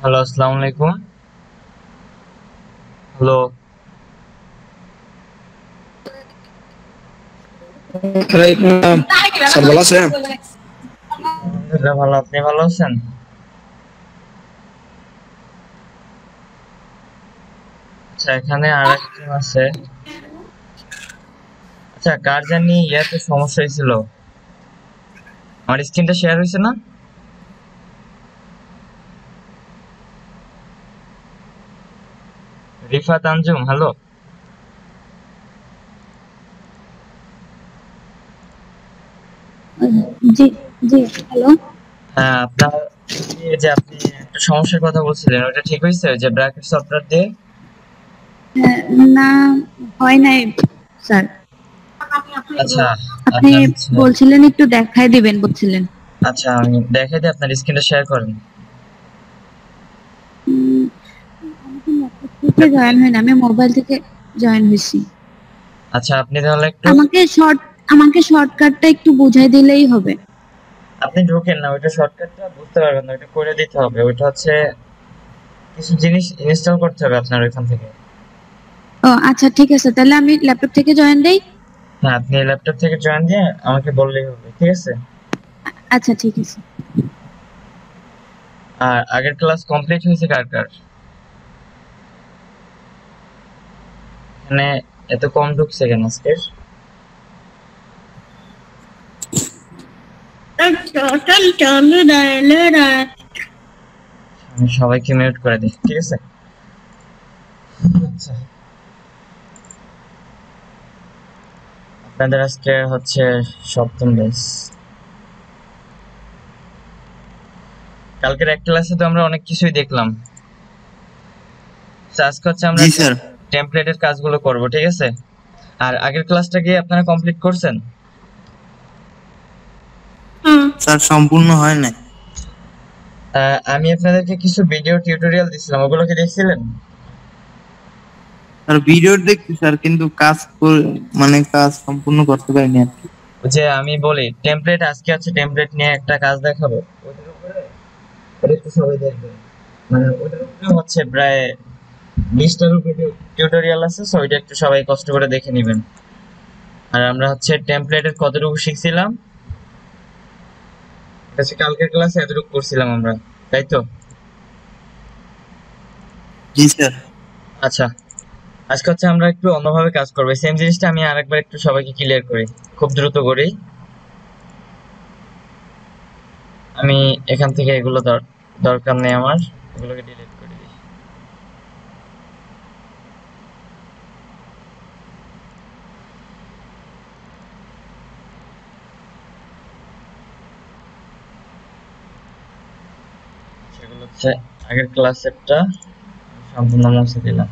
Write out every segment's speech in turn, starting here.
Hello, আসসালামু আলাইকুম। Hello. ওয়ালাইকুম আসসালাম। স্যার ভালো আছেন? আলহামদুলিল্লাহ ভালো, আপনি ভালো আছেন? আচ্ছা, এখানে আর একজন আছে। আচ্ছা, কার জানি ইয়াতে সমস্যা হয়েছিল, আমার স্ক্রিনটা শেয়ার হয়েছে না? রিফাত আঞ্জুম, হ্যালো। জি, জি, হ্যালো। হ্যাঁ, আপনার এই যে আপনি একটা সমস্যার কথা বলছিলেন, ওটা ঠিক হয়েছে ওই যে ব্র্যাকেট সফটওয়্যার দিয়ে? হ্যাঁ, না, হয় নাই স্যার। আচ্ছা, আপনি আপনার হচ্ছে, বলছিলেন একটু দেখায় দিবেন বলছিলেন। আচ্ছা আমি দেখাই দিই, আপনার স্ক্রিনটা শেয়ার করেন। উম, আমি তো ল্যাপটপ থেকে জয়েন হয় না, আমি মোবাইল থেকে জয়েন হয়েছি। আচ্ছা, আপনি তাহলে একটু, আমাকে শর্ট আমাকে শর্টকাটটা একটু বুঝাই দিলেই হবে। আপনি ঢোকেন না, ওইটা শর্টকাটটা বুঝতে পারবেন না, ওইটা করে দিতে হবে। ওইটা হচ্ছে কিছু জিনিস ইনস্টল করতে হবে আপনার ওইখান থেকে। ও আচ্ছা, ঠিক আছে, তাহলে আমি ল্যাপটপ থেকে জয়েন দেই। হ্যাঁ, আপনি ল্যাপটপ থেকে জয়েন দিয়ে আমাকে বললেই হবে, ঠিক আছে? আচ্ছা, ঠিক আছে। আর আগের ক্লাস কমপ্লিট হয়েছে কার কার? এখানে এত কম ঢুকছে কেন আজকের? আমি সবাইকে মিউট করে দিই, ঠিক আছে? আচ্ছা, আপনাদের আজকে হচ্ছে সপ্তম ব্যাচ। কালকের এক ক্লাসে তো আমরা অনেক কিছুই দেখলাম। তো আজকে হচ্ছে আমরা জি স্যার। টেমপ্লেটের কাজগুলো করব, ঠিক আছে? আর আগের ক্লাসটা কি আপনারা কমপ্লিট করছেন? স্যার সম্পূর্ণ হয় নাই। আমি আপনাদেরকে কিছু ভিডিও টিউটোরিয়াল দিছিলাম, ওগুলো কি দেখছিলেন? স্যার ভিডিও দেখছি স্যার, কিন্তু মানে কাজ সম্পূর্ণ করতে পারিনি আর কি। ওই যে আমি বলি টেমপ্লেট, আজকে হচ্ছে টেমপ্লেট নিয়ে একটা কাজ দেখাবো, ওটার উপরে ওটা একটু সবাই দেখবেন। মানে ওটার উপরে হচ্ছে প্রায় 20টার উপরে টিউটোরিয়াল আছে, সো ওইটা একটু সবাই কষ্ট করে দেখে নেবেন। আর আমরা হচ্ছে টেমপ্লেটের কতটুকু শিখছিলাম, হচ্ছে কালকের ক্লাসে এতটুকু করছিলাম আমরা, তাই তো? জি স্যার। আচ্ছা, আজকে হচ্ছে আমরা একটু অন্যভাবে কাজ করবো, সেম জিনিসটা আমি আরেকবার একটু সবাইকে ক্লিয়ার করি, খুব দ্রুত করি। আমি এখান থেকে এগুলো দরকার নেই আমার, এগুলোকে ডিলিট করে দিই। সেগুলো হচ্ছে আগের ক্লাসেরটা সম্পূর্ণ মুছে দিলাম।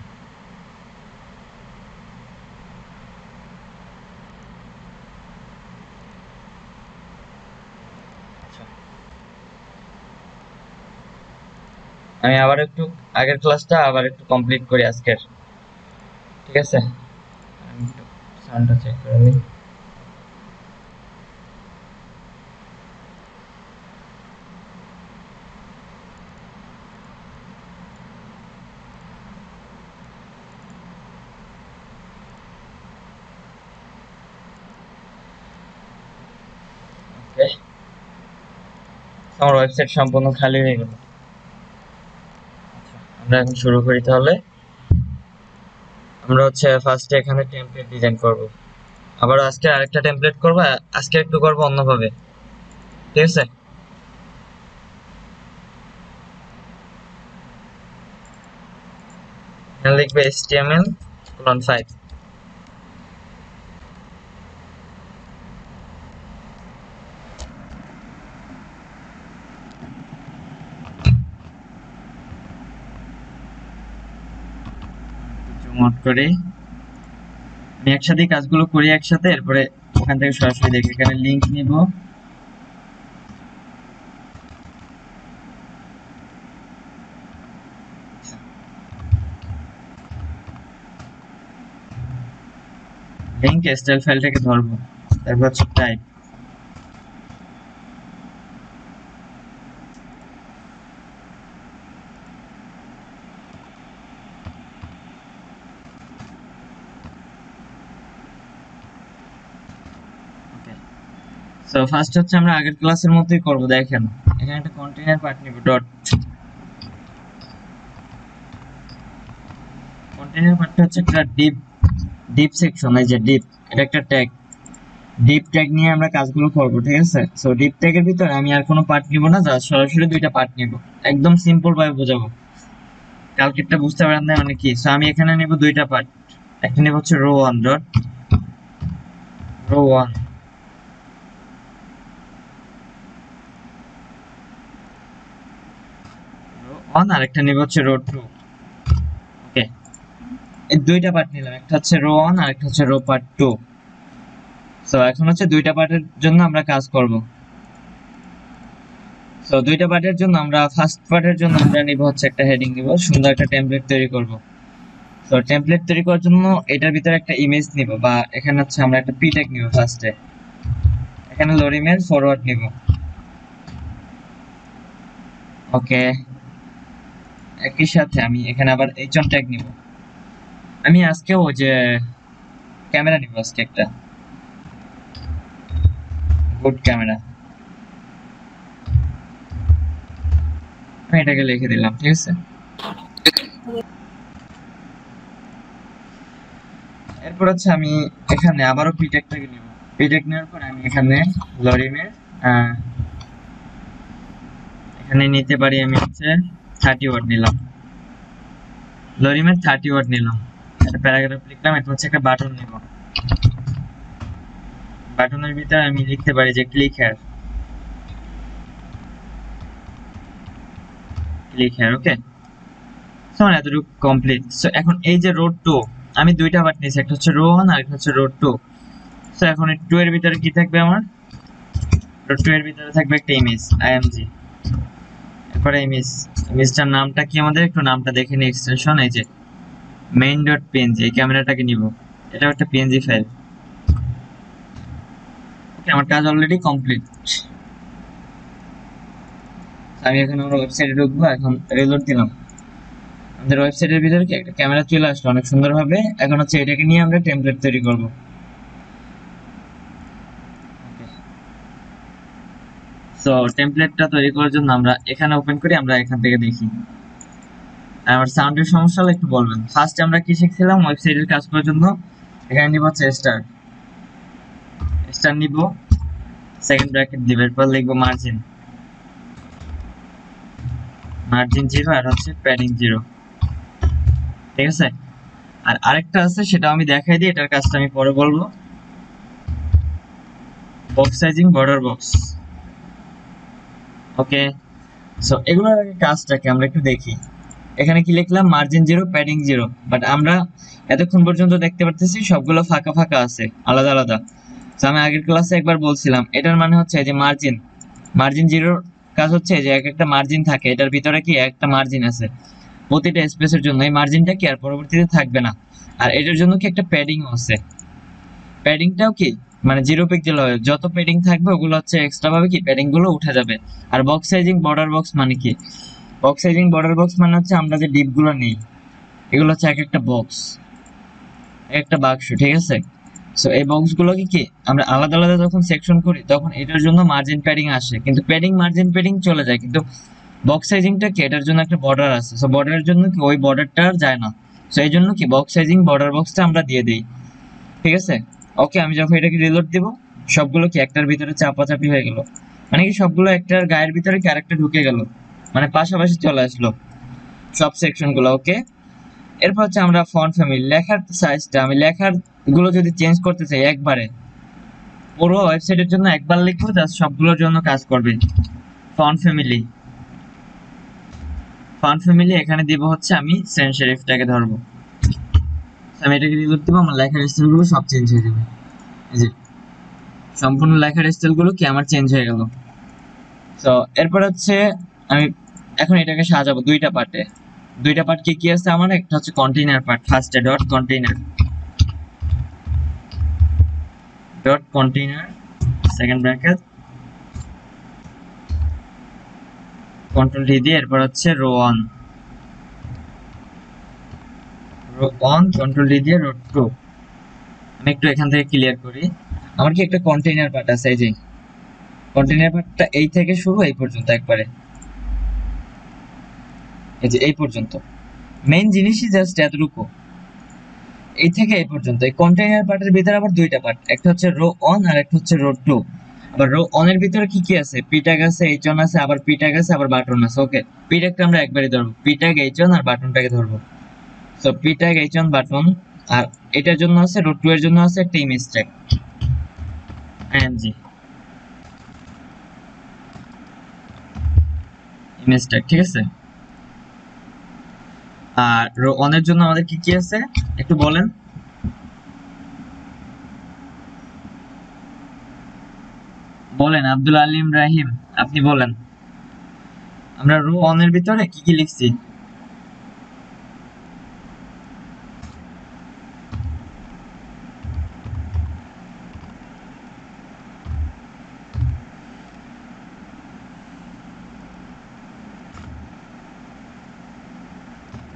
আচ্ছা, আমি আবার একটু আগের ক্লাসটা আবার একটু কমপ্লিট করি আজকের, ঠিক আছে? আমি একটু সাউন্ডটা চেক করে নিই। ওকে, আমার ওয়েবসাইট সম্পূর্ণ খালি হয়ে গেল। আচ্ছা, আমরা এখন শুরু করি তাহলে। আমরা হচ্ছে ফার্স্টে এখানে টেমপ্লেট ডিজাইন করব, আবার আজকে আরেকটা টেমপ্লেট করব, আজকে একটু করব অন্যভাবে, ঠিক আছে? এখানে লিখবে HTML:5। জুম আউট করি, আমি একসাথে কাজগুলো করি একসাথে, এরপরে ওখান থেকে সরাসরি দেখি। এখানে লিংক নিব, লিংক স্টাইল ফাইলটাকে ধরবো, তারপর হচ্ছে টাইপ। সো ফার্স্ট হচ্ছে আমরা আগের ক্লাসের মতোই করব। দেখেন এখানে একটা কন্টেইনার পার্ট নিব, ডট কন্টেইনার পার্টটা হচ্ছে একটা ডিপ সেকশন, এই যে ডিপ, এটা একটা ট্যাগ। ডিপ ট্যাগ নিয়ে আমরা কাজগুলো করব, ঠিক আছে? সো ডিপ ট্যাগের ভিতরে আমি আর কোনো পার্ট নিব না, জাস্ট সরাসরি দুইটা পার্ট নিব, একদম সিম্পল ভাবে বোঝাবো। কালকেরটা বুঝতে পারেন না মানে কি? সো আমি এখানে নেব দুইটা পার্ট, একটা নেব হচ্ছে রো 1 ডট রো 1, আর একটা নেব হচ্ছে রো 2। ওকে, এই দুইটা পার্ট নিলাম, একটা হচ্ছে রো 1 আর একটা হচ্ছে রো পার্ট 2। সো এখন হচ্ছে দুইটা পার্টের জন্য আমরা কাজ করব। সো দুইটা পার্টের জন্য আমরা ফার্স্ট পার্টের জন্য আমরা নিব হচ্ছে একটা হেডিং নিব, সুন্দর একটা টেমপ্লেট তৈরি করব। সো টেমপ্লেট তৈরি করার জন্য এটার ভিতরে একটা ইমেজ নিব, বা এখানে হচ্ছে আমরা একটা পি ট্যাগ নিব ফার্স্টে। এখানে লোড ইমেজ ফরওয়ার্ড নিব। ওকে, একই সাথে আমি এখানে আবার এইচন ট্যাগ নিব। আমি আজকে ওই যে ক্যামেরা নিব, আজকে একটা গুড ক্যামেরা, আমি এটাকে লিখে দিলাম, ঠিক আছে? এরপর হচ্ছে আমি এখানে আবারও পি ট্যাগটাকে নিব। পি ট্যাগ নেওয়ার পর আমি এখানে লরিমের এখানে নিতে পারি, আমি হচ্ছে 30 ওয়ার্ড নিলাম, লরিমের 30 ওয়ার্ড নিলাম, একটা প্যারাগ্রাফ লিখলাম। এটা হচ্ছে একটা বাটন নিব, বাটনের ভিতরে আমি লিখতে পারি যে click here, click here. Okay, so এতটুকু কমপ্লিট। সো এখন এই যে রো 2, আমি দুইটা পার্ট নিয়েছি, একটা হচ্ছে রো 1 আর একটা হচ্ছে রো 2। সো এখন এই 2 এর ভিতরে কি থাকবে? আমার রো 2 এর ভিতরে থাকবে একটা ইমেজ আইএমজি। এরপরে ইমেজটার নামটা কি আমাদের একটু নামটা দেখে নিই, এক্সটেনশন এই যে main.png, এই ক্যামেরাটাকে নিব, এটা একটা পিএনজি ফাইল। ওকে, আমার কাজ অলরেডি কমপ্লিট। আমি এখন আমার ওয়েবসাইটে ঢুকবো, এখন রিলোড দিলাম, আমাদের ওয়েবসাইটের ভিতরে কি একটা ক্যামেরা চলে আসলো অনেক সুন্দরভাবে। এখন হচ্ছে এটাকে নিয়ে আমরা টেমপ্লেট তৈরি করব। সো টেমপ্লেটটা তৈরি করার জন্য আমরা এখানে ওপেন করি, আমরা এখান থেকে দেখি। আমার সাউন্ডের সমস্যা হলে একটু বলবেন। ফার্স্ট আমরা কি শিখছিলাম ওয়েবসাইটের কাজ করার জন্য? এখানে নিব হচ্ছে স্টার নিব, সেকেন্ড ব্র্যাকেট দিব, এরপর লিখবো মার্জিন 0 আর হচ্ছে প্যাডিং 0, ঠিক আছে? আর আরেকটা আছে, সেটা আমি দেখাই দিই, এটার কাজটা আমি পরে বলবো। Box sizing border box. Okay, so এগুলোর আগে কাজটাকে আমরা একটু দেখি। এখানে কি লিখলাম? মার্জিন 0 প্যাডিং 0, বাট আমরা এতক্ষণ পর্যন্ত দেখতে পারতেছি সবগুলো ফাঁকা ফাঁকা আছে, আলাদা আলাদা। তো আমি আগের ক্লাসে একবার বলছিলাম, এটার মানে হচ্ছে যে মার্জিন 0 কাজ হচ্ছে যে একটা মার্জিন থাকে, এটার ভিতরে কি একটা মার্জিন আছে প্রতিটা স্পেসের জন্য, এই মার্জিনটা কি আর পরবর্তীতে থাকবে না। আর এটার জন্য কি একটা প্যাডিং আছে, প্যাডিংটাও কি মানে 0 পিক্সেল হবে, যত প্যাডিং থাকবে ওগুলো হচ্ছে এক্সট্রা ভাবে কি প্যাডিং গুলো উঠে যাবে। আর বক্স সাইজিং বর্ডার বক্স মানে কি? বক্স সাইজিং বর্ডার বক্স মানে হচ্ছে আমরা যে ডিপ গুলো নেই, এগুলো হচ্ছে এক একটা বক্স, একটা বাক্স, ঠিক আছে? সো এই বক্স গুলোকে কি আমরা আলাদা আলাদা যখন সেকশন করি, তখন এটার জন্য মার্জিন প্যাডিং আসে, কিন্তু প্যাডিং মার্জিন প্যাডিং চলে যায়, কিন্তু বক্স সাইজিংটা কি এটার জন্য একটা বর্ডার আছে। সো বর্ডারের জন্য কি ওই বর্ডারটা আর যায় না, সো এই জন্য কি বক্স সাইজিং বর্ডার বক্সটা আমরা দিয়ে দিই, ঠিক আছে? ওকে, আমি যখন এটাকে রিলোড দেব, সবগুলো কি একটার ভিতরে চাপাচাপি হয়ে গেল, মানে কি সবগুলো একটার গায়ের ভিতরে কি আরেকটা ঢুকে গেল, মানে পাশাপাশি চলে আসলো সব সেকশন গুলো। ওকে, এরপর হচ্ছে আমরা ফন্ট ফ্যামিলি, লেখার সাইজটা, আমি লেখার গুলো যদি চেঞ্জ করতে চাই একবারে, পুরো ওয়েবসাইটের জন্য একবার লিখবো, জাস্ট সবগুলোর জন্য কাজ করবে। ফন্ট ফ্যামিলি এখানে দিব হচ্ছে আমি সেন্স সেরিফটাকে ধরবো, আমি এটাকে রিলোড দেবো, আমার লেখার স্টাইল গুলো সব চেঞ্জ হয়ে যাবে। এই যে সম্পূর্ণ লেখার স্টাইল গুলো কি আমার চেঞ্জ হয়ে গেল। তো এরপর হচ্ছে আমি এখন এটাকে সাজাবো দুইটা পার্ট কি কি আছে আমার? একটা হচ্ছে কন্টেইনার পার্ট, ফার্স্টে dot container, dot container second bracket control D দিয়ে এরপর হচ্ছে রো অন কন্ট্রোল ডি দিয়ে রো টু। আমি একটু এখান থেকে ক্লিয়ার করি। আমার কি একটা কন্টেইনার পার্ট আছে, এই যে কন্টেইনার পার্টটা এই থেকে শুরু এই পর্যন্ত একবারে, এই যে এই পর্যন্ত মেইন জিনিসই জাস্ট এতটুকু, এই থেকে এই পর্যন্ত। এই কন্টেইনার পার্টের ভিতরে আবার দুইটা পার্ট, একটা হচ্ছে রো অন আর একটা হচ্ছে রো টু। আবার রো অন এর ভিতরে কি কি আছে, পি ট্যাগ আছে, এইচ অন আছে, আবার পি ট্যাগ আছে, আবার বাটন আছে। ওকে, পি ট্যাগটা আমরা একবারই ধরবো, পি ট্যাগ এইচ অন আর বাটনটাকে ধরবো। So P tag H one button, আর এটার জন্য আছে রো টু এর জন্য আছে একটা image tag ING image tag, ঠিক আছে। আর রো অন এর জন্য আমাদের কি কি আছে একটু বলেন। বলেন আব্দুল আলিম রাহিম, আপনি বলেন আমরা রো অন এর ভিতরে কি কি লিখছি।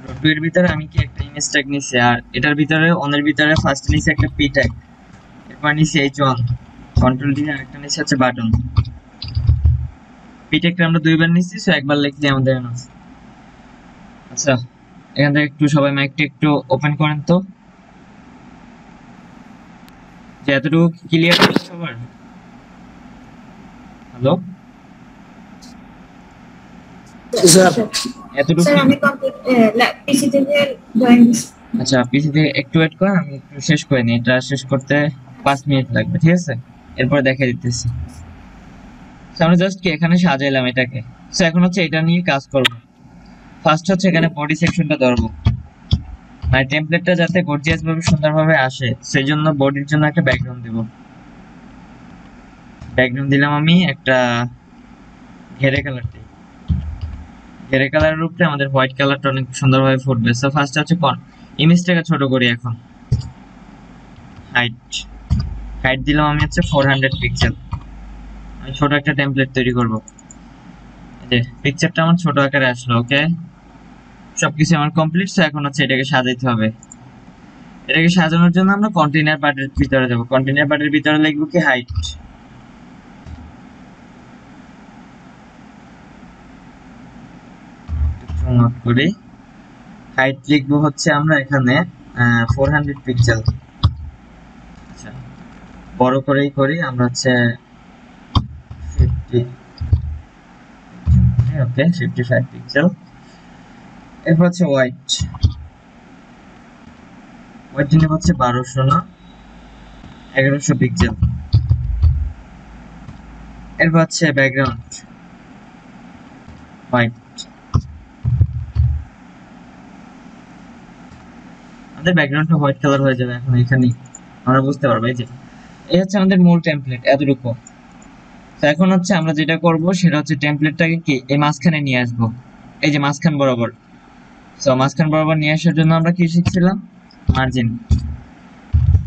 রো টু এর ভিতরে আমি কি একটা ইমেজ ট্যাগ নিছি, আর এটার ভিতরে অন এর ভিতরে ফার্স্ট নিছি একটা পি ট্যাগ, এরপর নিছি এইচ ওয়ান, কন্ট্রোল ডি, আর একটা নিছি হচ্ছে বাটন। পি ট্যাগটা আমরা দুইবার নিছি, সো একবার লিখলে আমাদের এনাফ। আচ্ছা, এখান থেকে একটু সবাই মাইকটা একটু ওপেন করেন তো, যে এতটুকু ক্লিয়ার সবার। হ্যালো, এতটুকু স্যার আমি পিসি থেকে জয়েন দিচ্ছি। আচ্ছা, পিসি থেকে একটু ওয়েট করেন, আমি একটু শেষ করে নিই। এটা শেষ করতে 5 মিনিট লাগবে, ঠিক আছে? এরপর দেখাই দিতেছি। আমরা জাস্ট কি এখানে সাজাইলাম এটাকে। সো এখন হচ্ছে এটা নিয়ে কাজ করব। ফার্স্ট হচ্ছে এখানে বডি সেকশনটা ধরবো, মানে টেমপ্লেটটা যাতে গর্জিয়াস ভাবে সুন্দরভাবে আসে, সেই জন্য বডির জন্য একটা ব্যাকগ্রাউন্ড দেব। ব্যাকগ্রাউন্ড দিলাম আমি একটা ঘেরে কালার দিই। ঘেরে কালারের উপরে আমাদের হোয়াইট কালারটা অনেক সুন্দরভাবে ফুটবে। সো ফার্স্ট হচ্ছে ইমেজটাকে ছোট করি এখন। হাইট হাইট দিলাম আমি হচ্ছে 400 পিক্সেল। আমি ছোট একটা টেমপ্লেট তৈরি করব। এই যে পিকচারটা আমার ছোট আকারে আসলো। ওকে, সবকিছু আমার কমপ্লিট। সো এখন হচ্ছে এটাকে সাজাইতে হবে। এটাকে সাজানোর জন্য আমরা কন্টেইনার পার্টের ভিতরে যাব। কন্টেইনার পার্টের ভিতরে লিখব কি হাইট, নোট করি। হাইট লিখবো হচ্ছে আমরা এখানে 400 পিক্সেল। আচ্ছা, বড় করেই করি আমরা হচ্ছে 50, ওকে 55 পিক্সেল। এরপর হচ্ছে হোয়াইট নিব হচ্ছে 1200 না 1100 পিক্সেল। এরপর হচ্ছে ব্যাকগ্রাউন্ড হোয়াইট, আমাদের ব্যাকগ্রাউন্ডটা হোয়াইট কালার হয়ে যাবে এখন। এখানেই আমরা বুঝতে পারবো। এই যে এই হচ্ছে আমাদের মূল টেমপ্লেট এতটুকু। তো এখন হচ্ছে আমরা যেটা করব সেটা হচ্ছে টেমপ্লেটটাকে কি এই মাঝখানে নিয়ে আসবো, এই যে মাঝখান বরাবর। সো মাঝখান বরাবর নিয়ে আসার জন্য আমরা কি শিখছিলাম,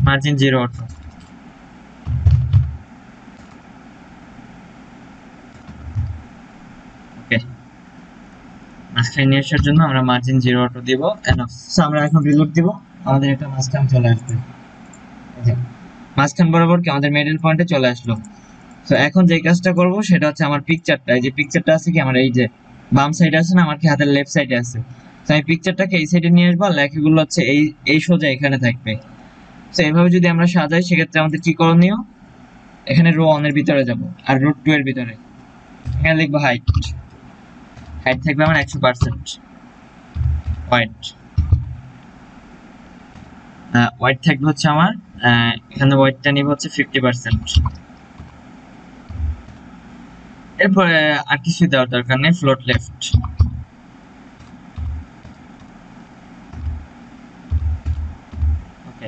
মার্জিন 0 অটো। ওকে, মাঝখানে নিয়ে আসার জন্য আমরা মার্জিন 0 অটো দিব। এনাফ। সো আমরা এখন রিলোড দিব, আমাদের একটা মাঝখান চলে আসবে। এই যে মাঝখান বরাবর কি আমাদের মিডল পয়েন্টে চলে আসলো। তো এখন যে কাজটা করব সেটা হচ্ছে আমার পিকচারটা, এই যে পিকচারটা আছে কি আমার এই যে বাম সাইডে আছে না, আমার কি হাতের লেফট সাইডে আছে। তো আমি পিকচারটাকে এই সাইডে নিয়ে আসবো, আর লেখাগুলো হচ্ছে এই সোজা এখানে থাকবে। তো এইভাবে যদি আমরা সাজাই সেক্ষেত্রে আমাদের কি করণীয়, এখানে রো অন এর ভিতরে যাব, আর রো টু এর ভিতরে এখানে লিখবো হাইট থাকবে আমার 100%। হোয়াইট থাকবে হচ্ছে আমার এখানে হোয়াইটটা নিব হচ্ছে 50%। এরপরে আর কিছু দেওয়ার দরকার নেই, ফ্লোট লেফট। ওকে,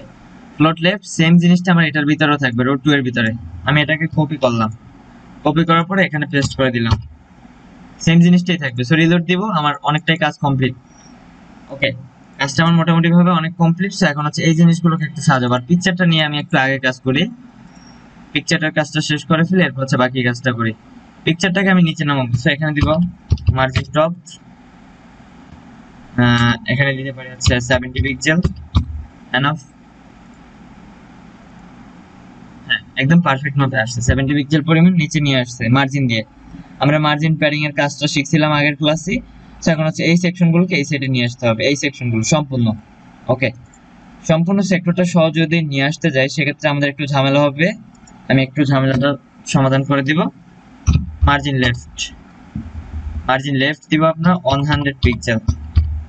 ফ্লোট লেফট সেম জিনিসটা আমার এটার ভিতরেও থাকবে, রো টু এর ভিতরে। আমি এটাকে কপি করলাম, কপি করার পরে এখানে পেস্ট করে দিলাম, সেম জিনিসটাই থাকবে। সো রিলোড দিব, আমার অনেকটাই কাজ কমপ্লিট। ওকে, কাজটা আমার মোটামুটি ভাবে অনেক কমপ্লিট। সো এখন হচ্ছে এই জিনিসগুলোকে একটু সাজাবো। আর পিকচারটা নিয়ে আমি একটু আগে কাজ করি। পিকচারটার কাজটা শেষ করে ফেলে এরপর হচ্ছে বাকি কাজটা করি। পিকচারটাকে আমি নিচে নামাবো, সো এখানে দিব মার্জিন টপ, এখানে দিতে পারি হচ্ছে 70 পিক্সেল এনাফ। হ্যাঁ, একদম পারফেক্ট মতো আসছে, 70 পিক্সেল পরিমাণ নিচে নিয়ে আসছে মার্জিন দিয়ে। আমরা মার্জিন প্যাডিং এর কাজটা শিখছিলাম আগের ক্লাসে। সো এখন হচ্ছে এই সেকশনগুলোকে এই সাইডে নিয়ে আসতে হবে, এই সেকশনগুলো সম্পূর্ণ। ওকে, সম্পূর্ণ সেক্টরটা সহজ যদি নিয়ে আসতে যাই সেক্ষেত্রে আমাদের একটু ঝামেলা হবে। আমি একটু ঝামেলাটা সমাধান করে দিব। মার্জিন লেফট দিব আপনার 100 পিক্সেল,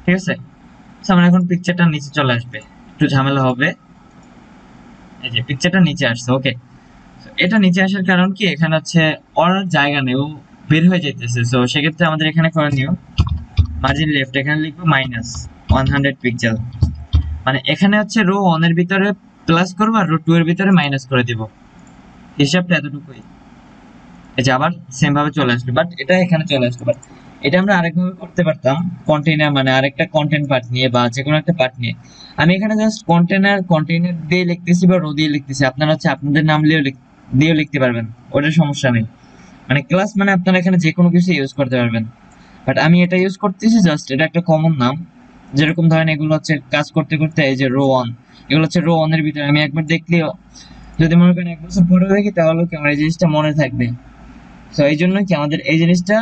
ঠিক আছে। সো আমরা এখন পিকচারটা নিচে চলে আসবে, একটু ঝামেলা হবে। এই যে পিকচারটা নিচে আসছে। ওকে, এটা নিচে আসার কারণ কি, এখানে হচ্ছে ওর জায়গা নেই, ও বের হয়ে যাইতেছে। সো সেক্ষেত্রে আমাদের এখানে করণীয় মার্জিন লেফট, এখানে লিখবো -100 পিক্সেল। মানে এখানে হচ্ছে রো 1 এর ভিতরে প্লাস করব আর রো 2 এর ভিতরে মাইনাস করে দিব, হিসাবটা এতটুকুই। এই যে আবার সেম ভাবে চলে আসবে, বাট এটা এখানে চলে আসবে। বাট এটা আমরা আরেকভাবে করতে পারতাম, কন্টেইনার মানে আরেকটা কন্টেন্ট পার্ট নিয়ে বা যে কোনো একটা পার্ট নিয়ে। আমি এখানে জাস্ট কন্টেইনার দিয়ে লিখতেছি বা রো দিয়ে লিখতেছি, আপনারা হচ্ছে আপনাদের নাম দিয়েও লিখতে পারবেন, ওটার সমস্যা নেই। মানে ক্লাস মানে আপনারা এখানে যে কোনো কিছু ইউজ করতে পারবেন। বাট আমি এটা ইউজ করতেছি জাস্ট, এটা একটা কমন নাম। যেরকম ধরেন এগুলো হচ্ছে কাজ করতে করতে এই যে রো 1, এগুলো হচ্ছে রো 1 এর ভিতরে আমি একবার দেখলে যদি মনে করেন 1 বছর পরে দেখি তাহলে কি আমার এই জিনিসটা মনে থাকবে। তো এই জন্য কি আমাদের এই জিনিসটা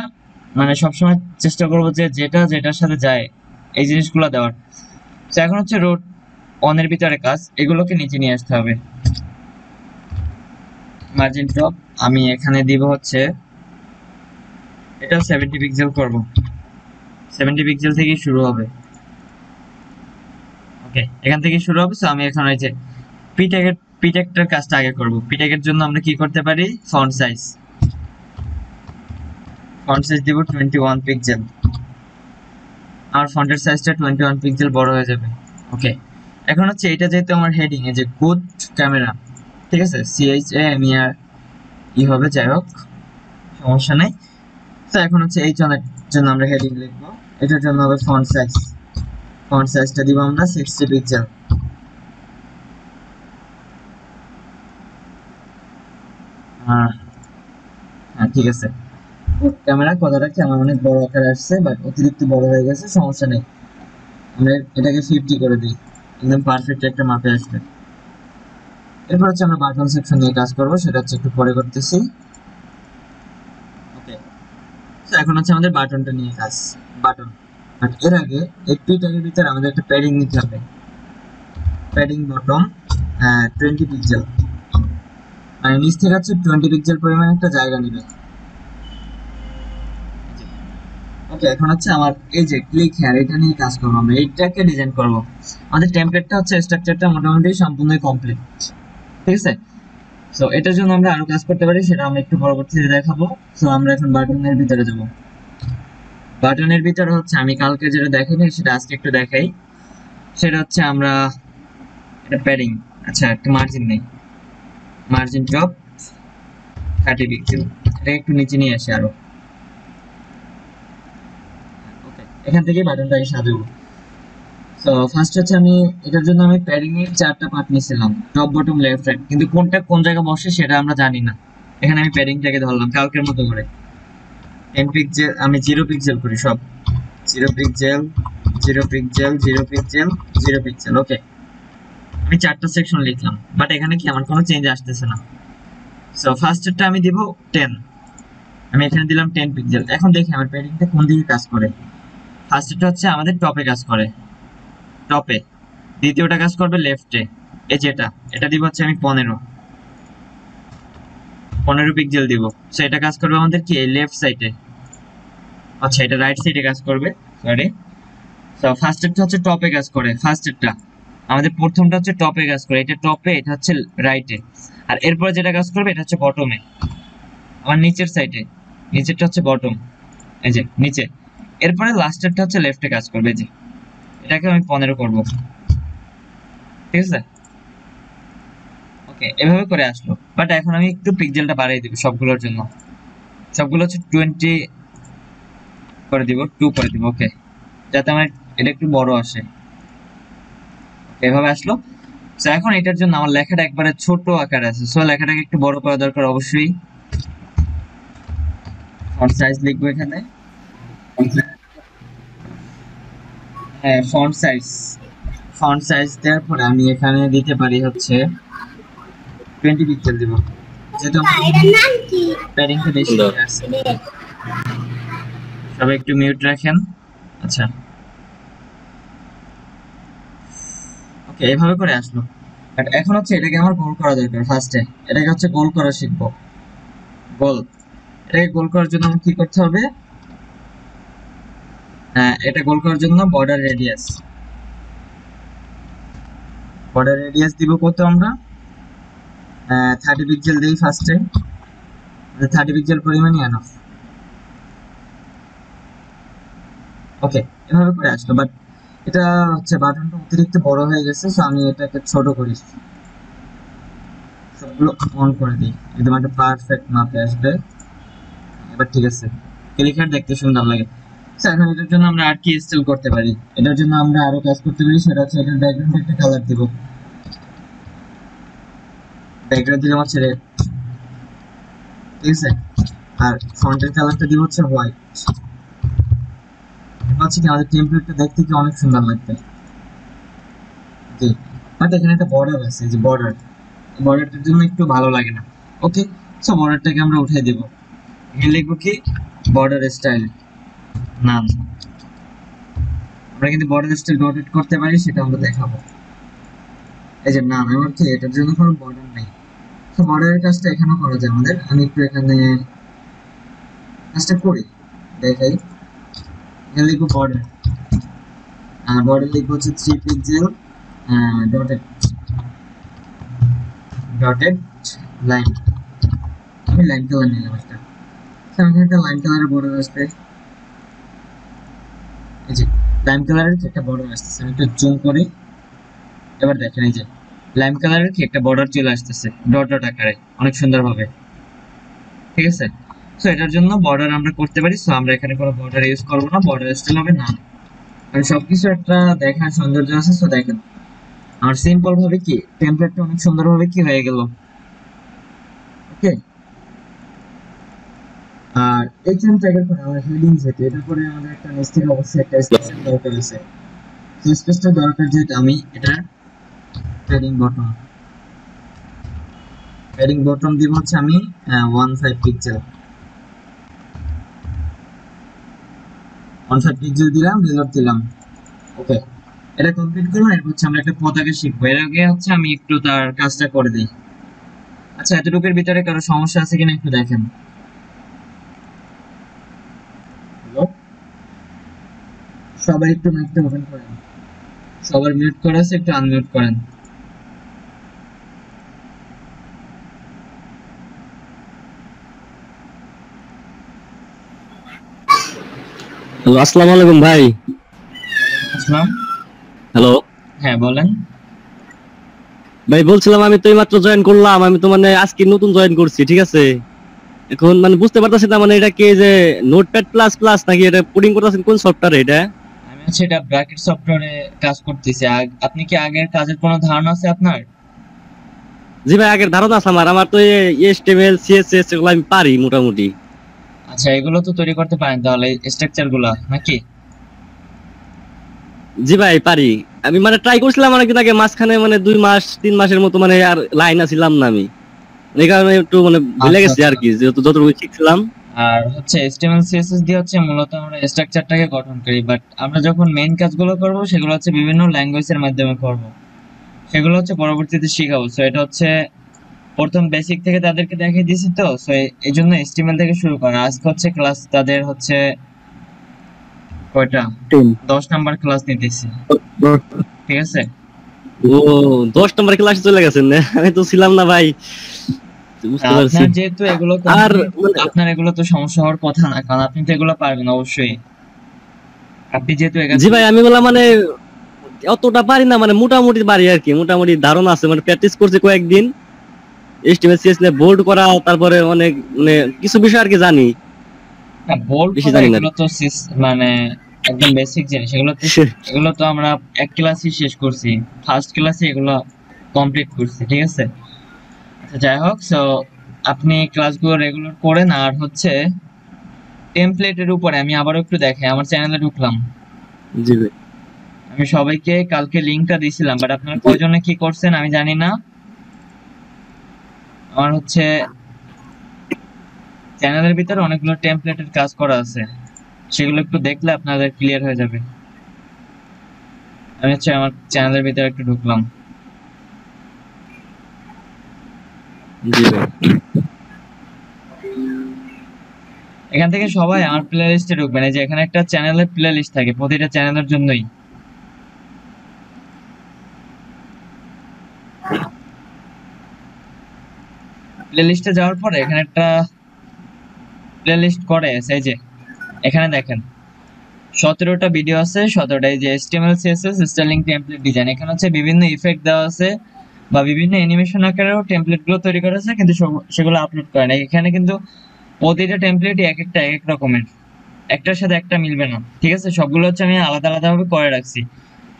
মানে সবসময় চেষ্টা করবো যে যেটার সাথে যায় এই জিনিসগুলো দেওয়ার। তো এখন হচ্ছে রো 1 এর ভিতরে কাজ, এগুলোকে নিচে নিয়ে আসতে হবে। মার্জিন টপ আমি এখানে দিব হচ্ছে এটা 70 পিক্সেল করব, 70 পিক্সেল থেকে শুরু হবে। ওকে, এখান থেকে শুরু হবে। সো আমি এখন এই যে পিটেক্টের কাজটা আগে করব। পিটেকের জন্য আমরা কি করতে পারি, ফন্ট সাইজ দিব 21 পিক্সেল। আমার ফন্টের সাইজটা 21 পিক্সেল বড় হয়ে যাবে। ওকে, এখন হচ্ছে এটা যেহেতু আমার হেডিং এ যে গুড ক্যামেরা, ঠিক আছে, CHAMER হবে, যাই হোক সমস্যা নাই। তো এখন হচ্ছে এই জন্য আমরা হেডিং লিখবো, এটার জন্য হবে ফন্ট সাইজটা দিব আমরা 60 পিক্সেল। হ্যাঁ, ঠিক আছে। ক্যামেরা কথাটা কি আমার অনেক বড় আকারে আসছে, বাট অতিরিক্ত বড় হয়ে গেছে, সমস্যা নেই। আমরা এটাকে 50 করে দিই, একদম পারফেক্ট একটা মাপে আসবে। এরপর হচ্ছে আমরা বাটন সেকশন নিয়ে কাজ করব, সেটা হচ্ছে একটু পরে করতেছি। ওকে, তো এখন হচ্ছে আমাদের বাটনটা নিয়ে কাজ। বাটন, বাট এর আগে এই ট্যাগের ভিতরে আমাদের একটা প্যাডিং নিতে হবে। প্যাডিং বটম 20 পিক্সেল, মানে নিচ থেকে হচ্ছে 20 পিক্সেল পরিমাণ একটা জায়গা নেবে। ওকে, এখন হচ্ছে আমার এই যে ক্লিক হেয়ার, এটা নিয়ে কাজ করবো, আমরা এইটাকে ডিজাইন করব। আমাদের টেমপ্লেটটা হচ্ছে স্ট্রাকচারটা মোটামুটি সম্পূর্ণই কমপ্লিট, ঠিক আছে। সো এটার জন্য আমরা আরো কাজ করতে পারি, সেটা আমরা একটু পরবর্তীতে দেখাবো। সো আমরা এখন বাটনের ভিতরে যাব। বাটনের ভিতরে হচ্ছে আমি কালকে যেটা দেখাইনি সেটা আজকে একটু দেখাই। সেটা হচ্ছে আমরা এটা প্যাডিং, আচ্ছা একটা মার্জিন নেই, মার্জিন ড্রপ 30 পিক্সেল, এটা একটু নিচে নিয়ে আসি আরো। ওকে, এখান থেকে বাটনটাকে সাজাবো। সো ফার্স্ট হচ্ছে আমি এটার জন্য আমি প্যাডিং এর 4টা পার্ট নিয়েছিলাম, টপ বটম লেফট রাইট, কিন্তু কোনটা কোন জায়গায় বসে সেটা আমরা জানি না। এখানে আমি প্যাডিংটাকে ধরলাম কালকের মতো করে 10 পিক্সেল, আমি 0 পিক্সেল করি সব, 0 পিক্সেল 0 পিক্সেল 0 পিক্সেল 0 পিক্সেল। ওকে, আমি 4টা সেকশন লিখলাম, বাট এখানে কি আমার কোনো চেঞ্জ আসতেছে না। সো ফার্স্টেরটা আমি দিব 10, আমি এখানে দিলাম 10 পিক্সেল। এখন দেখি আমার প্যাডিংটা কোন দিকে কাজ করে। ফার্স্টেরটা হচ্ছে আমাদের টপে কাজ করে, টপে। দ্বিতীয়টা কাজ করবে লেফটে, এই যে এটা দিব হচ্ছে আমি 15 পিক্সেল দিব। সো এটা কাজ করবে আমাদের কি লেফট সাইডে, আচ্ছা এটা রাইট সাইডে কাজ করবে, সরি। সো ফার্স্টেরটা হচ্ছে টপে কাজ করে, ফার্স্টেরটা আমাদের প্রথমটা হচ্ছে টপে কাজ করে, এটা টপে, এটা হচ্ছে রাইটে। আর এরপরে যেটা কাজ করবে এটা হচ্ছে বটমে, আমার নিচের সাইডে, নিচেরটা হচ্ছে বটম, এই যে নিচে। এরপরে লাস্টেরটা হচ্ছে লেফটে কাজ করবে, যে এটাকে আমি 15 করব, ঠিক আছে। ওকে, এভাবে করে আসলো। বাট এখন আমি একটু পিক্সেলটা বাড়িয়ে দিব সবগুলোর জন্য, সবগুলো হচ্ছে 20 করে দিব, 2 করে দিব। ওকে, যাতে আমার এটা একটু বড় আসে, এভাবে আসলো। তো এখন এটার জন্য আমার লেখাটা একবারে ছোট আকার আছে, সো লেখাটাকে একটু বড় করা দরকার অবশ্যই। ফন্ট সাইজ লিখবো এখানে, হ্যাঁ ফন্ট সাইজ দেওয়ার পরে আমি এখানে দিতে পারি হচ্ছে 20 পিক্সেল দিব, যেহেতু প্যাডিংটা বেশি আছে। সবাই একটু মিউট রাখেন। আচ্ছা ওকে, এভাবে করে আসলো। বাট এখন হচ্ছে এটাকে আমার গোল করা দরকার। ফার্স্টে এটাকে হচ্ছে গোল করা শিখবো। গোল, এটাকে গোল করার জন্য আমার কি করতে হবে? এটা গোল করার জন্য বর্ডার রেডিয়াস দিব কত? আমরা 30 পিক্সেল দিই ফার্স্টে, 30 পিক্সেল পরিমাণই এনাফ। ওকে, এভাবে করে আসলো। বাট এটা হচ্ছে বাটনটা অতিরিক্ত বড় হয়ে গেছে, সো আমি এটাকে ছোট করি, সবগুলো অন করে দিই, একদম একটা পারফেক্ট মাপে আসবে। এবার ঠিক আছে, ক্লিকার দেখতে সুন্দর লাগে। সো এখন এটার জন্য আমরা আর কি ইনস্টল করতে পারি? এটার জন্য আমরা আরো কাজ করতে পারি, সেটা হচ্ছে এটার ব্যাকগ্রাউন্ডে একটা কালার দিব। ব্যাকগ্রাউন্ড দিলাম হচ্ছে রেড, ঠিক আছে। আর ফন্টের কালারটা দিব হচ্ছে হোয়াইট। হচ্ছে কি আমাদের টেমপ্লেটটা দেখতে কি অনেক সুন্দর লাগবে। ওকে, বাট এখানে একটা বর্ডার আছে, যে বর্ডারটার জন্য একটু ভালো লাগে না। ওকে, সো বর্ডারটাকে আমরা উঠিয়ে দেব। এখানে লিখবো কি? বর্ডার স্টাইল নাম। আমরা কিন্তু বর্ডার স্টাইল রোটেট করতে পারি, সেটা আমরা দেখাবো। এই যে নাম, আমার কি এটার জন্য কোনো বর্ডার নেই, তো বর্ডারের কাজটা এখানেও করা যায় আমাদের। আমি একটু এখানে কাজটা করি, দেখাই। এখানে লিখবো বর্ডার, বর্ডার লিখবো হচ্ছে 3 পিক্সেল ডটেড লাইন। আমি লাইন কালার নিলাম একটা, এখানে একটা লাইন কালারের বর্ডার আসবে। এই যে লাইম কালারের কি একটা বর্ডার আসতেছে, আমি একটু জুম করি। এবার দেখেন এই যে লাইম কালারের কি একটা বর্ডার চলে আসতেছে ডট ডট আকারে, অনেক সুন্দর ভাবে, ঠিক আছে। সো এটার জন্য বর্ডার আমরা করতে পারি। সো আমরা এখানে কোনো বর্ডার ইউজ করবো না, বর্ডার স্টাইল হবে না, কারণ সবকিছু একটা দেখার সৌন্দর্য আছে। সো দেখেন আমার সিম্পল ভাবে কি টেমপ্লেটটা অনেক সুন্দর ভাবে কি হয়ে গেল। ওকে, আর এইচএম ট্যাগের পরে আমরা হেডিং যেতে, এটার পরে আমাদের একটা নিচ থেকে অবশ্যই একটা স্পেসের দরকার আছে। তো স্পেসটা দরকার, যেটা আমি এটা প্যাডিং বটম দিব হচ্ছে আমি 15 পিক্সেল, 15 পিক্সেল দিলাম, রিলোড দিলাম। ওকে, এটা কমপ্লিট করলাম। এরপর হচ্ছে আমরা একটা পতাকা শিখবো। এর আগে হচ্ছে আমি একটু তার কাজটা করে দিই। আচ্ছা, এতটুকুর ভিতরে কারো সমস্যা আছে কিনা একটু দেখেন। সবাই একটু মাইকটা ওপেন করেন, সবার মিউট করা আছে, একটু আনমিউট করেন। হ্যালো, আসসালামু আলাইকুম ভাই। আসসালাম। হ্যালো হ্যাঁ বলেন। ভাই, বলছিলাম আমি তো এইমাত্র জয়েন করলাম, আমি তো মানে আজকে নতুন জয়েন করছি, ঠিক আছে। এখন মানে বুঝতে পারতেছি না, মানে এটা কি যে নোটপ্যাড প্লাস প্লাস নাকি এটা কোডিং করতেছেন কোন সফটওয়্যারে এটা? আমি হচ্ছে এটা ব্র্যাকেট সফটওয়্যারে কাজ করতেছি। আপনি কি আগের কাজের কোনো ধারণা আছে আপনার? জি ভাই, আগের ধারণা আছে আমার তো এইচটিএমএল সিএসএস এগুলো আমি পারি মোটামুটি। আচ্ছা, এগুলো তো তৈরি করতে পারেন তাহলে, স্ট্রাকচার গুলা নাকি? জি ভাই পারি। আমি মানে ট্রাই করছিলাম অনেকদিন আগে, মাঝখানে মানে 2 মাস 3 মাসের মতো মানে আর লাইন আসিলাম না আমি, এই কারণে একটু মানে ভুলে আচ্ছা গেছি আর আচ্ছা। কি, যেহেতু যতটুকু শিখছিলাম। আর হচ্ছে HTML CSS দিয়ে হচ্ছে মূলত আমরা স্ট্রাকচারটাকে গঠন করি, বাট আমরা যখন মেইন কাজগুলো করব সেগুলো হচ্ছে বিভিন্ন ল্যাঙ্গুয়েজের মাধ্যমে করব, সেগুলো হচ্ছে পরবর্তীতে শিখাবো। সো এটা হচ্ছে প্রথম বেসিক থেকে তাদেরকে দেখিয়ে দিয়েছি। তো সো এই জন্য HTML থেকে শুরু করা। আজকে হচ্ছে ক্লাস তাদের হচ্ছে কয়টা, 10 নাম্বার ক্লাস নিতেছি, ঠিক আছে। ও, 10 নম্বর ক্লাসে চলে গেছেন না? আমি তো ছিলাম না ভাই, বুঝতে পারছি। আপনার যেহেতু এগুলো আর মানে আপনার এগুলো তো সমস্যা হওয়ার কথা না, কারণ আপনি তো এগুলো পারবেন অবশ্যই। আপনি যেহেতু জি ভাই, আমি বললাম মানে অতটা পারি না, মানে মোটামুটি পারি আর কি, মোটামুটি ধারণা আছে, মানে প্র্যাকটিস করছি কয়েকদিন। এইচটিএমএল সিএসএস বোল্ড করা, তারপরে অনেক মানে কিছু বিষয় আর কি জানি, বোল্ড বেশি করা জানি না। এগুলো তো মানে একদম বেসিক জিনিস। এগুলো তো আমরা এক ক্লাসই শেষ করছি, ফার্স্ট ক্লাসে এগুলো কমপ্লিট করছি, ঠিক আছে। আচ্ছা যাই হোক, সো আপনি ক্লাসগুলো রেগুলার করেন। আর হচ্ছে টেমপ্লেটের উপরে আমি আবারও একটু দেখাই, আমার চ্যানেলে ঢুকলাম। জি ভাই। আমি সবাইকে কালকে লিংকটা দিছিলাম, বাট আপনারা কয়জনে কি করছেন আমি জানি না। আমার হচ্ছে চ্যানেলের ভিতরে অনেকগুলো টেমপ্লেটের কাজ করা আছে, সেগুলো একটু দেখলে আপনাদের ক্লিয়ার হয়ে যাবে। আমি হচ্ছে আমার চ্যানেলের ভিতরে একটু ঢুকলাম। জি ভাই। এখান থেকে সবাই আমার প্লে লিস্টে ঢুকবেন। এই যে এখানে একটা চ্যানেলের প্লে লিস্ট থাকে প্রতিটা চ্যানেলের জন্যই। প্লে লিস্টে যাওয়ার পরে এখানে একটা প্লে লিস্ট করে আছে, এই যে এখানে দেখেন 17টা ভিডিও আছে, 17টা। এই যে HTML CSS styling template design, এখানে হচ্ছে বিভিন্ন ইফেক্ট দেওয়া আছে বা বিভিন্ন অ্যানিমেশন আকারেও টেমপ্লেট গুলো তৈরি করা আছে, কিন্তু সেগুলো আপলোড করে না। এখানে কিন্তু প্রতিটা টেমপ্লেটই এক একটা এক এক রকমের, একটার সাথে একটা মিলবে না, ঠিক আছে। সবগুলো হচ্ছে আমি আলাদা আলাদা ভাবে করে রাখছি।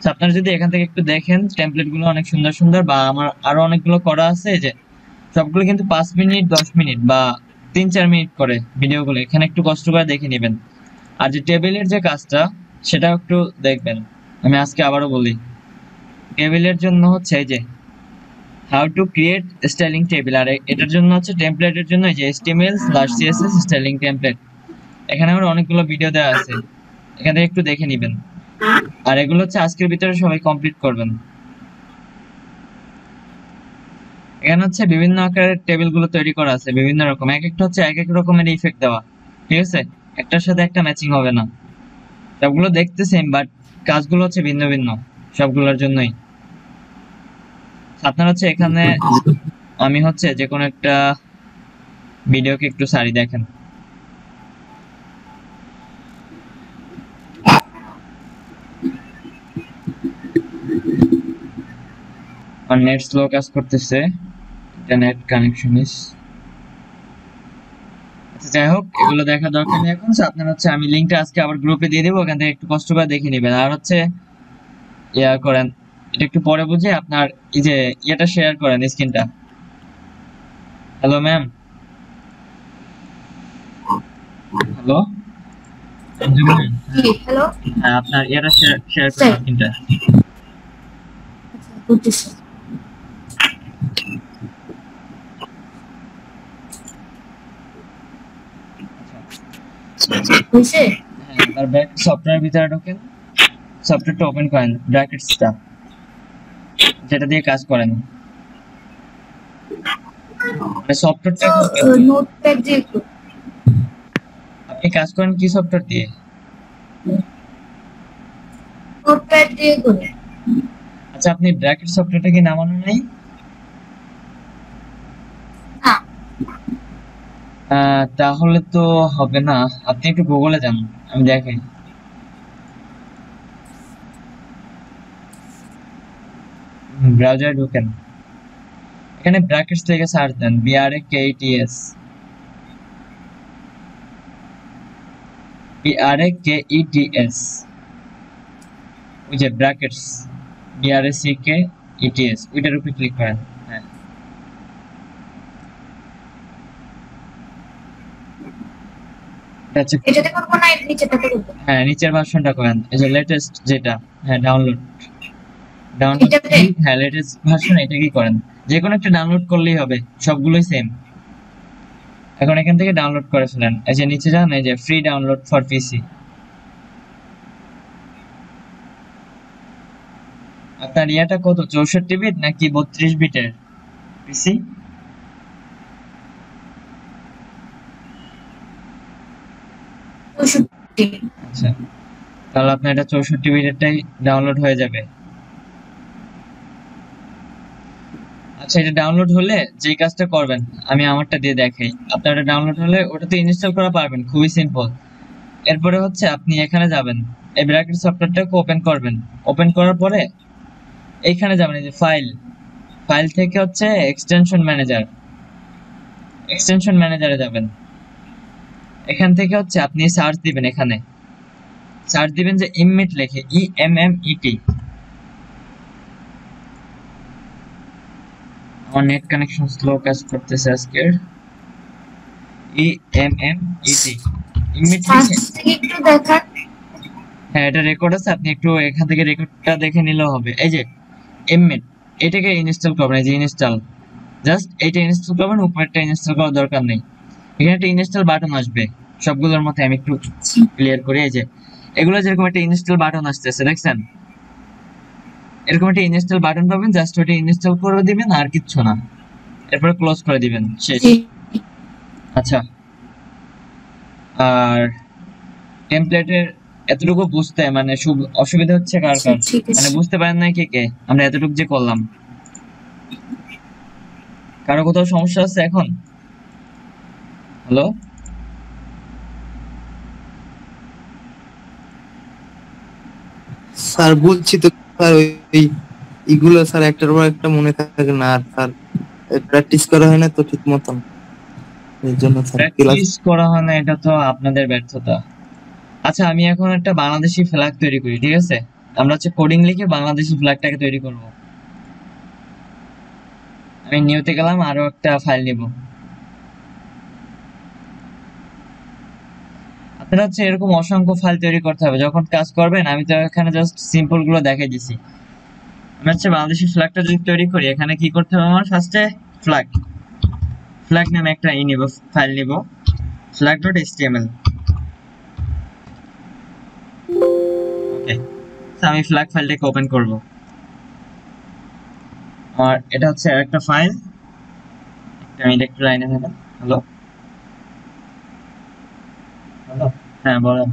তো আপনারা যদি এখান থেকে একটু দেখেন, টেমপ্লেট গুলো অনেক সুন্দর সুন্দর, বা আমার আরো অনেকগুলো করা আছে। এই যে সবগুলো কিন্তু 5 মিনিট 10 মিনিট বা 3-4 মিনিট করে ভিডিওগুলো, এখানে একটু কষ্ট করে দেখে নেবেন। আর যে টেবিলের যে কাজটা সেটা একটু দেখবেন। আমি আজকে আবারও বলি, টেবিলের জন্য হচ্ছে এই যে how to create styling table, আর এটার জন্য হচ্ছে টেমপ্লেটের জন্য এই যে HTML/CSS স্টাইলিং টেমপ্লেট। এখানে আমার অনেকগুলো ভিডিও দেওয়া আছে, এখান থেকে একটু দেখে নেবেন। আর এগুলো হচ্ছে আজকের ভিতরে সবাই কমপ্লিট করবেন। এখানে হচ্ছে বিভিন্ন আকারের টেবিল গুলো তৈরি করা আছে, বিভিন্ন রকম, এক একটা হচ্ছে এক এক রকমের ইফেক্ট দেওয়া, ঠিক আছে। একটার সাথে একটা ম্যাচিং হবে না, সবগুলো দেখতে সেম, বাট কাজগুলো হচ্ছে ভিন্ন ভিন্ন সবগুলোর জন্যই। আপনার হচ্ছে এখানে আমি হচ্ছে যে কোনো একটা ভিডিওকে একটু সারি দেখেন। আর নেট স্লো কাজ করতেছে, ইন্টারনেট কানেকশন ইস। আচ্ছা যাই হোক, এগুলো দেখা দরকার নেই এখন। আপনার হচ্ছে আমি লিংকটা আজকে আবার গ্রুপে দিয়ে দেবো, ওখান থেকে একটু কষ্ট করে দেখে নেবেন। আর হচ্ছে ইয়া করেন, এটা একটু পরে বুঝে আপনার এই যে ইয়েটা শেয়ার করেন, স্ক্রিনটা। হ্যালো ম্যাম, হ্যালো জি হ্যালো। হ্যাঁ, আপনার ইয়েটা শেয়ার করেন, স্যার স্ক্রিনটা। আচ্ছা করতেছি। হয়েছে? হ্যাঁ, এবার ব্যাক সফটওয়্যার ভিতরে ঢোকেন, সফটওয়্যারটা ওপেন করেন, ব্র্যাকেটসটা যেটা দিয়ে কাজ করেন, মানে সফটওয়্যারটা নোটপ্যাড দিয়ে আপনি কাজ করেন কি সফটওয়্যার দিয়ে? নোটপ্যাড দিয়ে করে। আচ্ছা, আপনি ব্র্যাকেট সফটওয়্যারটা কি নামানো নাই? না তাহলে তো হবে না, আপনি একটু গুগলে যান, আমি দেখাই। ব্রাউজারে ঢোকেন, এখানে ব্র্যাকেটস থেকে সার্চ দেন, BRAKETS, BRAKETS, ওই যে ব্র্যাকেটস, BRACKETS, ওইটার উপরে ক্লিক করেন। হ্যাঁ, আচ্ছা, এটাতে করবো না এর নিচেটাতে করবো? হ্যাঁ নিচের ভার্সনটা করেন, এই যে লেটেস্ট যেটা, হ্যাঁ ডাউনলোড, ডাউনলোড, এটাতে? হ্যাঁ লেটেস্ট ভার্সন এটা কি করেন, যে কোনো একটা ডাউনলোড করলেই হবে, সবগুলোই সেম। এখন এখান থেকে ডাউনলোড করে ফেলেন, এই যে নিচে যান, এই যে ফ্রি ডাউনলোড ফর পিসি। আপনার ইয়াটা কত, 64 বিট নাকি 32 বিটের পিসি? 64। আচ্ছা, তাহলে আপনার এটা 64 বিটেরটাই ডাউনলোড হয়ে যাবে। আচ্ছা, এটা ডাউনলোড হলে যে কাজটা করবেন আমি আমারটা দিয়ে দেখাই। আপনার এটা ডাউনলোড হলে ওটাতে ইনস্টল করা পারবেন, খুবই সিম্পল। এরপরে হচ্ছে আপনি এখানে যাবেন, এই ব্র্যাকেট সফটওয়্যারটাকে ওপেন করবেন, ওপেন করার পরে এইখানে যাবেন, এই যে ফাইল, ফাইল থেকে হচ্ছে এক্সটেনশন ম্যানেজার, এক্সটেনশন ম্যানেজারে যাবেন। এখান থেকে হচ্ছে আপনি সার্চ দিবেন, এখানে সার্চ দিবেন যে ইমমেট লেখে, EMMET, আমার নেট কানেকশন স্লো কাজ করতেছে আজকের। EMMET ইমিট ফার্স্ট লিখে, থেকে একটু দেখান। হ্যাঁ এটা রেকর্ড আছে, আপনি একটু এখান থেকে রেকর্ডটা দেখে নিলেও হবে। এই যে এমএট, এটাকে ইনস্টল করবেন, এই যে ইনস্টল, জাস্ট এটা ইনস্টল করবেন, উপরেরটা ইনস্টল করার দরকার নেই। এখানে একটা ইনস্টল বাটন আসবে সবগুলোর মধ্যে, আমি একটু ক্লিয়ার করি। এই যে এগুলো যেরকম একটা ইনস্টল বাটন আসতেছে দেখছেন, এরকম একটা ইনস্টল বাটন পাবেন, জাস্ট ওটা ইনস্টল করে দিবেন আর কিচ্ছু না, এরপরে ক্লোজ করে দিবেন, শেষ। জি। আচ্ছা, আর টেমপ্লেটের এতটুকু বুঝতে মানে অসুবিধা হচ্ছে কার কার, ঠিক মানে আছে। বুঝতে পারেন না কে কে আমরা এতটুকু যে করলাম? কারো কোথাও সমস্যা আছে এখন? হ্যালো? স্যার বলছি তো স্যার, ওই এগুলো স্যার একটার পর একটা মনে থাকে না, আর স্যার প্র্যাকটিস করা হয় না তো ঠিক মতন, এই জন্য স্যার ক্লাস। প্র্যাকটিস করা হয় না, এটা তো আপনাদের ব্যর্থতা। আচ্ছা, আমি এখন একটা বাংলাদেশি ফ্ল্যাগ তৈরি করি, ঠিক আছে? আমরা হচ্ছে কোডিং লিখে বাংলাদেশি ফ্ল্যাগটাকে তৈরি করব। আমি নিউতে গেলাম, আরো একটা ফাইল নিব। আপনারা হচ্ছে এরকম অসংখ্য ফাইল তৈরি করতে হবে যখন কাজ করবেন। আমি তো এখানে জাস্ট সিম্পল গুলো দেখাই দিছি। আমি হচ্ছে বাংলাদেশি ফ্ল্যাগটা যদি তৈরি করি, এখানে কি করতে হবে? আমার ফার্স্টে ফ্ল্যাগ ফ্ল্যাগ নামে একটা নিব, ফাইল নিব, flag.html। ওকে, আমি ফ্ল্যাগ ফাইলটাকে ওপেন করব। আর এটা হচ্ছে একটা ফাইল, আমি এটা একটু লাইনে থাকা। হ্যালো হ্যালো, হ্যাঁ বলেন।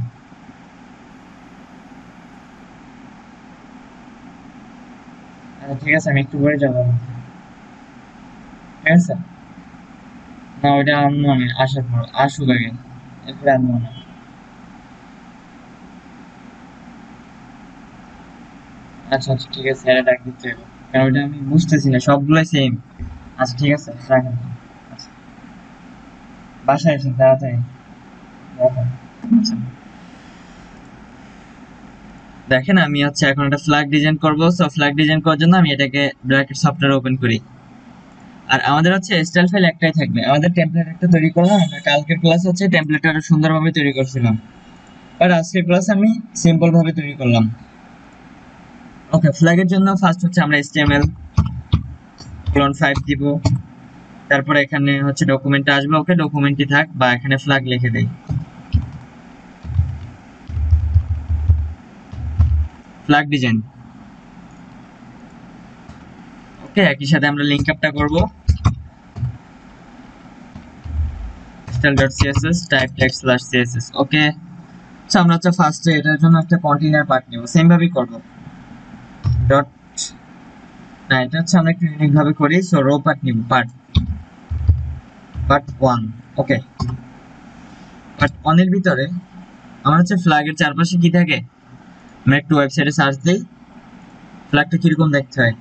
আচ্ছা ঠিক আছে, আমি একটু পরে যাবো, ঠিক আছে? না ওইটা আনবো, আমি আসার পর আসুক আগে, এরপরে আনবো না। আচ্ছা আচ্ছা ঠিক আছে, এটা ডাক দিতে হবে, কারণ ওইটা আমি বুঝতেছি না, সবগুলোই সেম। আচ্ছা ঠিক আছে, রাখেন। আচ্ছা, বাসায় এসে তাড়াতাড়ি রাখেন। আচ্ছা দেখেন, আমি হচ্ছে এখন একটা ফ্ল্যাগ ডিজাইন করবো। সো ফ্ল্যাগ ডিজাইন করার জন্য আমি এটাকে ব্র্যাকেট সফটওয়্যার ওপেন করি। আর আমাদের হচ্ছে স্টাইল ফাইল একটাই থাকবে, আমাদের টেমপ্লেট একটা তৈরি করলাম। আমরা কালকের ক্লাস হচ্ছে টেমপ্লেটটা আরো সুন্দরভাবে তৈরি করছিলাম, আর আজকের ক্লাস আমি সিম্পল ভাবে তৈরি করলাম। ওকে, ফ্ল্যাগের জন্য ফার্স্ট হচ্ছে আমরা HTML:5 দিব, তারপরে এখানে হচ্ছে ডকুমেন্ট আসবে। ওকে, ডকুমেন্টই থাক, বা এখানে ফ্ল্যাগ লিখে দেই, ফ্ল্যাগ ডিজাইন। ওকে, একই সাথে আমরা লিংক আপটা করব, style.css type text/css। ওকে, সো আমরা হচ্ছে ফার্স্টে এটার জন্য একটা কন্টেইনার পার্ট নিব, সেম ভাবেই করব। ডট, না এটা হচ্ছে আমরা একটু ইউনিক ভাবে করি। সো রো পার্ট নিব, পার্ট 1। ওকে, পার্ট 1 এর ভিতরে আমার হচ্ছে ফ্ল্যাগের চারপাশে কি থাকে, আমরা একটু ওয়েবসাইটে সার্চ দেই, ফ্ল্যাগটা কিরকম দেখতে হয়।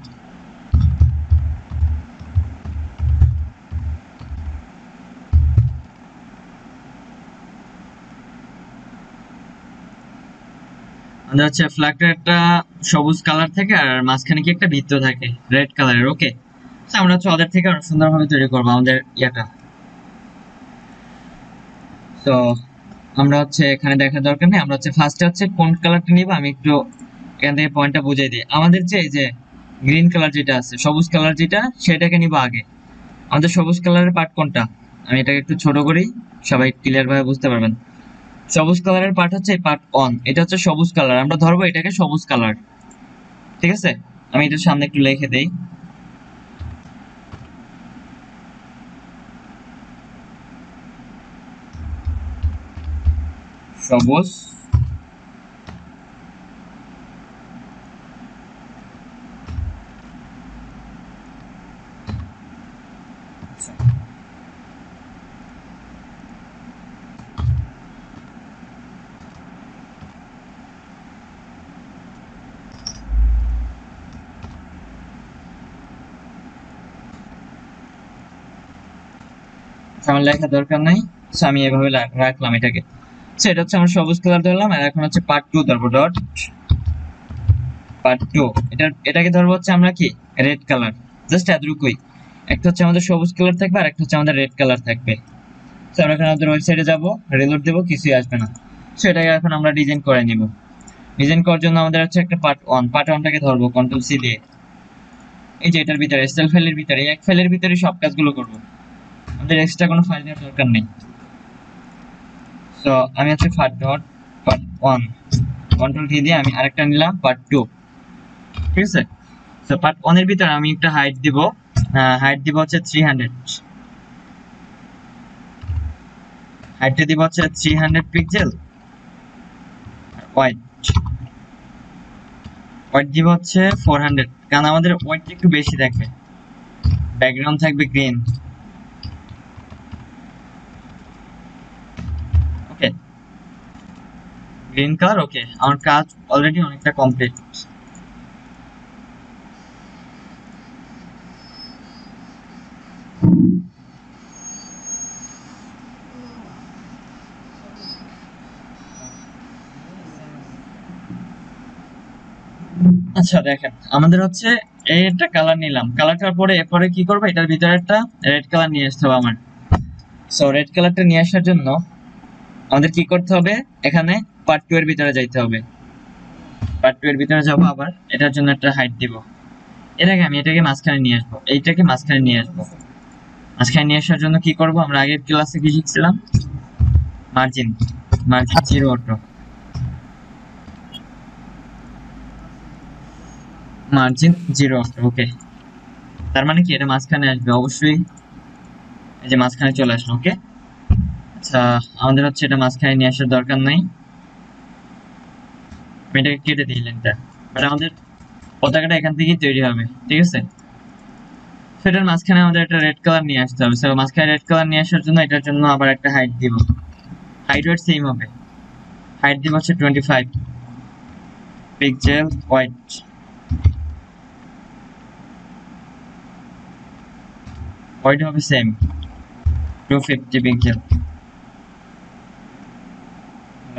আমাদের হচ্ছে ফ্ল্যাগটা একটা সবুজ কালার থাকে, আর মাঝখানে কি একটা বৃত্ত থাকে রেড কালারের। ওকে, আমরা হচ্ছে ওদের থেকে আরো সুন্দরভাবে তৈরি করবো আমাদের ইয়াটা। তো আমরা হচ্ছে এখানে দেখার দরকার নেই, আমরা হচ্ছে ফার্স্টে হচ্ছে কোন কালারটা নিব, আমি একটু এখান থেকে পয়েন্টটা বুঝিয়ে দিই। আমাদের যে এই যে গ্রিন কালার যেটা আছে, সবুজ কালার যেটা, সেটাকে নিব আগে। আমাদের সবুজ কালারের পার্ট কোনটা, আমি এটাকে একটু ছোট করি, সবাই ক্লিয়ার ভাবে বুঝতে পারবেন। সবুজ কালারের পার্ট হচ্ছে পার্ট 1, এটা হচ্ছে সবুজ কালার, আমরা ধরবো এটাকে সবুজ কালার, ঠিক আছে? আমি এটার সামনে একটু লিখে দেই, সবুজ। আমার লেখা দরকার নাই, সো আমি এভাবে রাখলাম এটাকে। সো এটা হচ্ছে আমার সবুজ কালার ধরলাম, আর এখন হচ্ছে পার্ট 2 ধরবো, ডট পার্ট 2। এটাকে ধরবো হচ্ছে আমরা কি রেড কালার, জাস্ট এতটুকুই। একটা হচ্ছে আমাদের সবুজ কালার থাকবে আর একটা হচ্ছে আমাদের রেড কালার থাকবে। তো আমরা এখন আমাদের ওয়েবসাইটে যাব, রিলোড দেবো, কিছুই আসবে না। সো এটাকে এখন আমরা ডিজাইন করে নিব। ডিজাইন করার জন্য আমাদের হচ্ছে একটা পার্ট 1টাকে ধরবো কন্ট্রোল সি দিয়ে। এই যে এটার ভিতরে এসএল ফাইলের ভিতরে, এক ফাইলের ভিতরে সব কাজগুলো করব, আমাদের এক্সট্রা কোনো ফাইল নেওয়ার দরকার নেই। সো আমি হচ্ছে পার্ট 1 কন্ট্রোল টি দিয়ে আমি আরেকটা নিলাম পার্ট 2, ঠিক আছে। সো পার্ট 1 এর ভিতরে আমি একটা হাইট দিব, হাইট দিব হচ্ছে 300, হাইটটা দিব হচ্ছে 300 পিক্সেল। ওয়াইড দিব হচ্ছে 400, কারণ আমাদের ওয়াইডটা একটু বেশি থাকবে। ব্যাকগ্রাউন্ড থাকবে গ্রিন, ওকে, গ্রিন কালার। ওকে, আমার কাজ অলরেডি অনেকটা কমপ্লিট। আচ্ছা দেখেন, আমাদের হচ্ছে এই একটা কালার নিলাম, কালারটার পরে এরপরে কি করবো, এটার ভিতরে একটা রেড কালার নিয়ে আসতে হবে আমার। সো রেড কালারটা নিয়ে আসার জন্য আমাদের কি করতে হবে, এখানে পার্ট 2 এর ভিতরে যাইতে হবে। পার্ট 2 এর ভিতরে যাব, আবার এটার জন্য একটা হাইট দিব। এর আগে আমি এটাকে মাঝখানে নিয়ে আসবো, এইটাকে মাঝখানে নিয়ে আসবো। মাঝখানে নিয়ে আসার জন্য কি করব, আমরা আগের ক্লাসে কি শিখছিলাম, মার্জিন 0 অটো, মার্জিন 0 অটো। ওকে, তার মানে কি এটা মাঝখানে আসবে অবশ্যই, এই যে মাঝখানে চলে আসলো। ওকে, আচ্ছা আমাদের হচ্ছে এটা মাঝখানে নিয়ে আসার দরকার নাই, আমি এটাকে কেটে দিই লাইনটা, বাট আমাদের পতাকাটা এখান থেকেই তৈরি হবে, ঠিক আছে। সেটার মাঝখানে আমাদের একটা রেড কালার নিয়ে আসতে হবে। সো মাঝখানে রেড কালার নিয়ে আসার জন্য এটার জন্য আবার একটা হাইট দিব, হাইট ওয়েট সেম হবে, হাইট দিব হচ্ছে 25 পিক্সেল। ওয়াইড হবে সেম 250 পিক্সেল।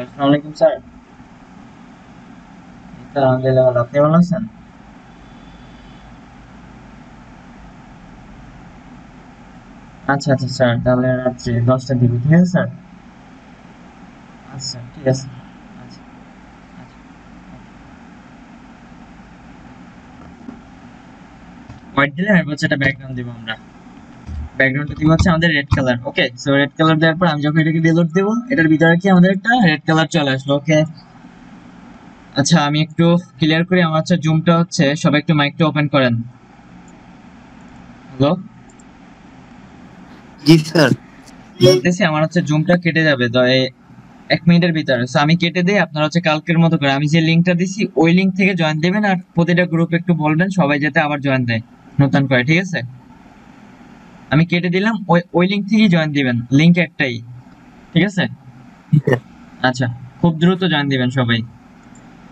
আসসালামু আলাইকুম স্যার, আলহামদুলিল্লাহ ভালো, আপনি ভালো আছেন? আচ্ছা আচ্ছা স্যার, তাহলে রাত্রি 10টার দিকে, ঠিক আছে স্যার। আচ্ছা ঠিক আছে, আচ্ছা আচ্ছা। হোয়াইট দিলে এরপর হচ্ছে একটা ব্যাকগ্রাউন্ড দিব, আমরা ব্যাকগ্রাউন্ডটা দিব হচ্ছে আমাদের রেড কালার। ওকে, সো রেড কালার দেওয়ার পর আমি যখন এটাকে রিলোড দেবো, এটার ভিতরে কি আমাদের একটা রেড কালার চলে আসলো। ওকে, আচ্ছা আমি একটু ক্লিয়ার করি, আমার হচ্ছে জুমটা হচ্ছে, সবাই একটু মাইকটা ওপেন করেন। হ্যালো, জি স্যার। বলতেছি আমার হচ্ছে জুমটা কেটে যাবে 1 মিনিটের ভিতরে। সো আমি কেটে দিই, আপনারা হচ্ছে কালকের মতো করে আমি যে লিঙ্কটা দিছি ওই লিঙ্ক থেকে জয়েন দিবেন, আর প্রতিটা গ্রুপে একটু বলবেন সবাই যাতে আবার জয়েন দেয় নতুন করে, ঠিক আছে। আমি কেটে দিলাম, ওই লিঙ্ক থেকেই জয়েন দিবেন, লিঙ্ক একটাই, ঠিক আছে। আচ্ছা, খুব দ্রুত জয়েন দিবেন সবাই,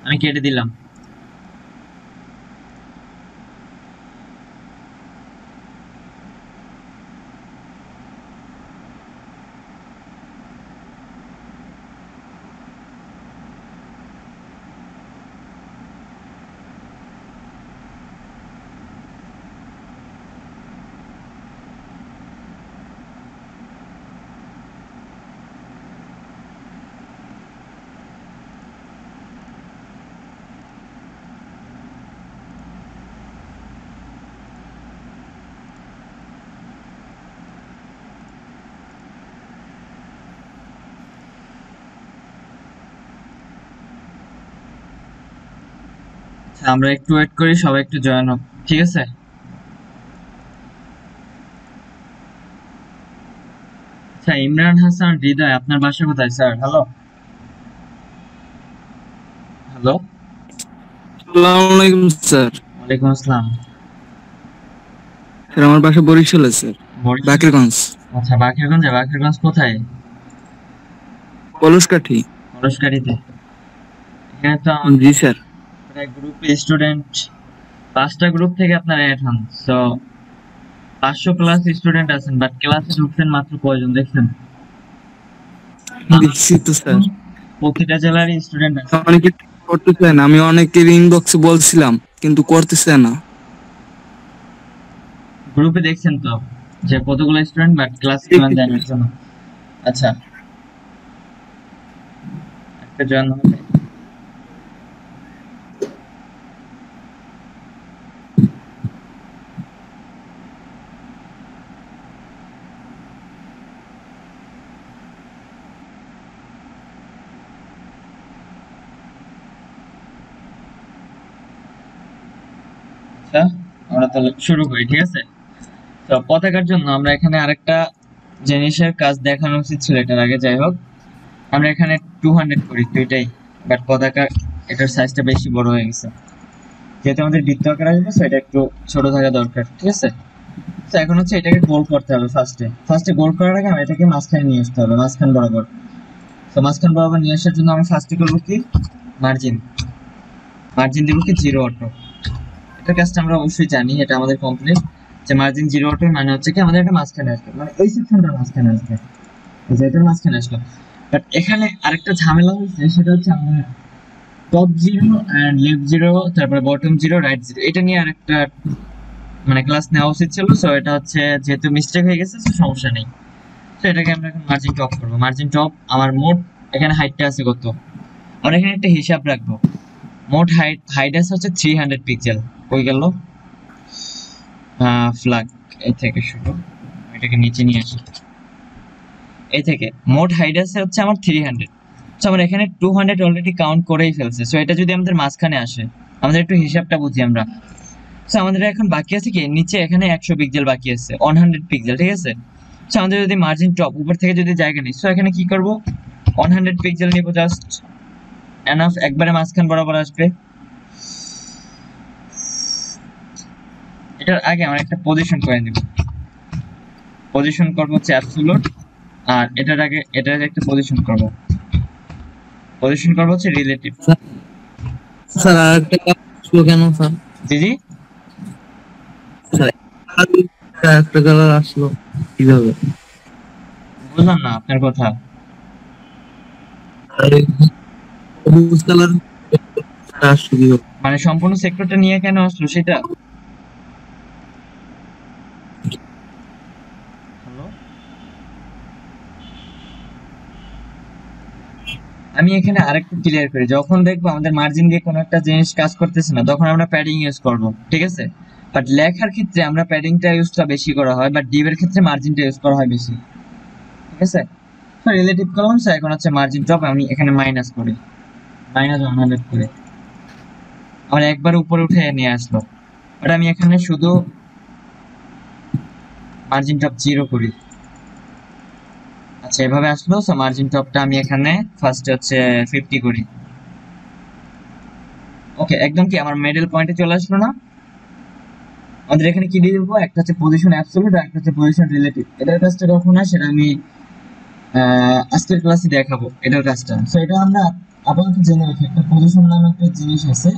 আমি কেটে দিলাম। আচ্ছা, আমরা একটু ওয়েট করি, সবাই একটু জয়েন হোক, ঠিক আছে। আচ্ছা, ইমরান হাসান হৃদয়, আপনার বাসা কোথায় স্যার? হ্যালো হ্যালো, আসসালামু আলাইকুম স্যার। ওয়ালাইকুম আসসালাম। স্যার আমার বাসা বরিশালে স্যার, বরিশাল? বাকেরগঞ্জ। আচ্ছা, বাকেরগঞ্জে? বাকেরগঞ্জ কোথায়? পলাশকাঠি। পলাশকাঠিতে? এখানে তো আমাদের জি স্যার। প্রায় গ্রুপে স্টুডেন্ট 5টা গ্রুপ থেকে আপনারা অ্যাড হন। সো 500 প্লাস স্টুডেন্ট আছেন, বাট ক্লাসে ঢুকছেন মাত্র কয়জন দেখছেন? দেখছি তো স্যার। প্রতিটা জেলারই স্টুডেন্ট আছে। অনেকে করতে চায় না, আমি অনেকের ইনবক্সে বলছিলাম কিন্তু করতেছে না। গ্রুপে দেখছেন তো যে কতগুলো স্টুডেন্ট বাট ক্লাস জয়েন দেন জন্য। আচ্ছা একটা জয়েন হবে। আচ্ছা আমরা তাহলে শুরু করি, ঠিক আছে? তো পতাকার জন্য আমরা এখানে আরেকটা জিনিসের কাজ দেখানো উচিত ছিল এটার আগে, যাই হোক আমরা এখানে 200 করি দুইটাই, বাট পতাকা এটার সাইজটা বেশি বড় হয়ে গেছে, যেহেতু আমাদের বৃত্ত আকার আসবে সেটা একটু ছোট থাকা দরকার, ঠিক আছে? তো এখন হচ্ছে এটাকে গোল করতে হবে। ফার্স্টে গোল করার আগে আমরা এটাকে মাঝখানে নিয়ে আসতে হবে, মাঝখান বরাবর। তো মাঝখান বরাবর নিয়ে আসার জন্য আমরা ফার্স্টে করবো কি মার্জিন দিব কি 0 অটো। এটার কাজটা আমরা অবশ্যই জানি, এটা আমাদের কমপ্লিট যে মার্জিন 0 অটো মানে হচ্ছে কি আমাদের এটা মাঝখানে আসবে, মানে এই সেকশনটা মাঝখানে আসবে, যে এটার মাঝখানে আসলো। বাট এখানে আরেকটা ঝামেলা হচ্ছে, সেটা হচ্ছে আমরা টপ 0 এন্ড লেফট 0 তারপরে বটম 0 রাইট 0 এটা নিয়ে আরেকটা মানে ক্লাস নেওয়া উচিত ছিল। সো এটা হচ্ছে যেহেতু মিস্টেক হয়ে গেছে, সমস্যা নেই। তো এটাকে আমরা এখন মার্জিন টপ করবো। মার্জিন টপ আমার মোট এখানে হাইটটা আছে কত, আমরা এখানে একটা হিসাব রাখবো। মোট হাইট আছে হচ্ছে 300 পিক্সেল। কই গেল ফ্ল্যাগ? এই থেকে শুরু, এটাকে নিচে নিয়ে আসি। এই থেকে মোট হাইট আছে হচ্ছে আমার 300। সো আমরা এখানে 200 অলরেডি কাউন্ট করেই ফেলছে। সো এটা যদি আমাদের মাঝখানে আসে, আমাদের একটু হিসাবটা বুঝি আমরা। সো আমাদের এখন বাকি আছে কি নিচে এখানে 100 পিক্সেল বাকি আছে, 100 পিক্সেল, ঠিক আছে? সো আমাদের যদি মার্জিন টপ উপর থেকে যদি জায়গা নেই, সো এখানে কি করব 100 পিক্সেল নিব, জাস্ট এনাফ, একবারে মাঝখান বরাবর আসবে। এটার আগে আমরা একটা পজিশন করে নিব, পজিশন করব হচ্ছে অ্যাবসলিউট, আর এটার আগে একটা পজিশন করব হচ্ছে রিলেটিভ। স্যার আরেকটা কাজ ছিল কেন স্যার? জি জি স্যার একটা কালার আসলো কিভাবে? বুঝলাম না আপনার কথা। আরে সবুজ কালার আসলো কিভাবে? মানে সম্পূর্ণ সেক্টরটা নিয়ে কেন আসলো সেটা? হ্যালো, আমি এখানে আরেকটু ক্লিয়ার করি। যখন দেখবো আমাদের মার্জিন দিয়ে কোনো একটা জিনিস কাজ করতেছে না, তখন আমরা প্যাডিং ইউজ করব, ঠিক আছে? বাট লেখার ক্ষেত্রে আমরা প্যাডিংটা ইউজটা বেশি করা হয়, বাট ডিভের ক্ষেত্রে মার্জিনটা ইউজ করা হয় বেশি, ঠিক আছে? রিলেটিভ কলামস এখন হচ্ছে মার্জিন টপ, আমি এখানে মাইনাস করি, -100 করে আমার একবার উপরে উঠে নিয়ে আসলো। বাট আমি এখানে শুধু মার্জিন টপ 0 করি। আচ্ছা এভাবে আসলো। সো মার্জিন টপটা আমি এখানে ফার্স্ট হচ্ছে 50 করি। ওকে, একদম কি আমার মিডল পয়েন্টে চলে আসলো না? আমাদের এখানে কি দিয়ে দেবো, একটা হচ্ছে পজিশন অ্যাবসলিউট আর একটা হচ্ছে পজিশন রিলেটিভ। এটার কাজটা কখন হয় সেটা আমি আজকের ক্লাসে দেখাবো, এটার কাজটা। সো এটা আমরা আপাতত জেনে রাখি, একটা পজিশন নামে একটা জিনিস আছে,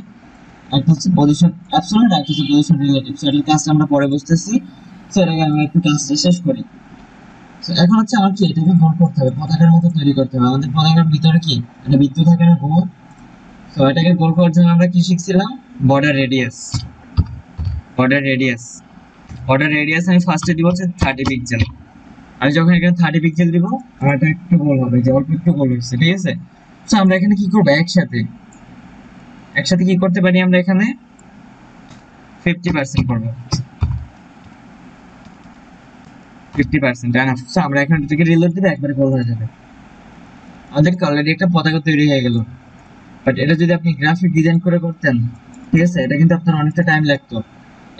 একটা হচ্ছে পজিশন অ্যাবসলিউট আর একটা হচ্ছে পজিশন রিলেটিভ। সো এটার কাজটা আমরা পরে বুঝতেছি। সো এটাকে আমি একটু কাজটা শেষ করি। এখন হচ্ছে আমার কি এটাকে গোল করতে হবে, পতাকার মতো তৈরি করতে হবে। আমাদের পতাকার ভিতরে কি একটা বৃত্ত থাকে না, গোল। তো এটাকে গোল করার জন্য আমরা কি শিখছিলাম, বর্ডার রেডিয়াস। আমি ফার্স্টে দিব হচ্ছে 30 পিক্সেল। আমি যখন এখানে 30 পিক্সেল দিব, আমার এটা একটু গোল হবে, যে অল্প একটু গোল হচ্ছে, ঠিক আছে? তো আমরা এখানে কি করবো, একসাথে কি করতে পারি, আমরা এখানে 50% করবো, 50% এনাফ। সো আমরা এখানে থেকে রিলোড দিলে একবারে গোল হয়ে যাবে। আমাদের অলরেডি একটা পতাকা তৈরি হয়ে গেল। বাট এটা যদি আপনি গ্রাফিক ডিজাইন করে করতেন, ঠিক আছে, এটা কিন্তু আপনার অনেকটা টাইম লাগতো।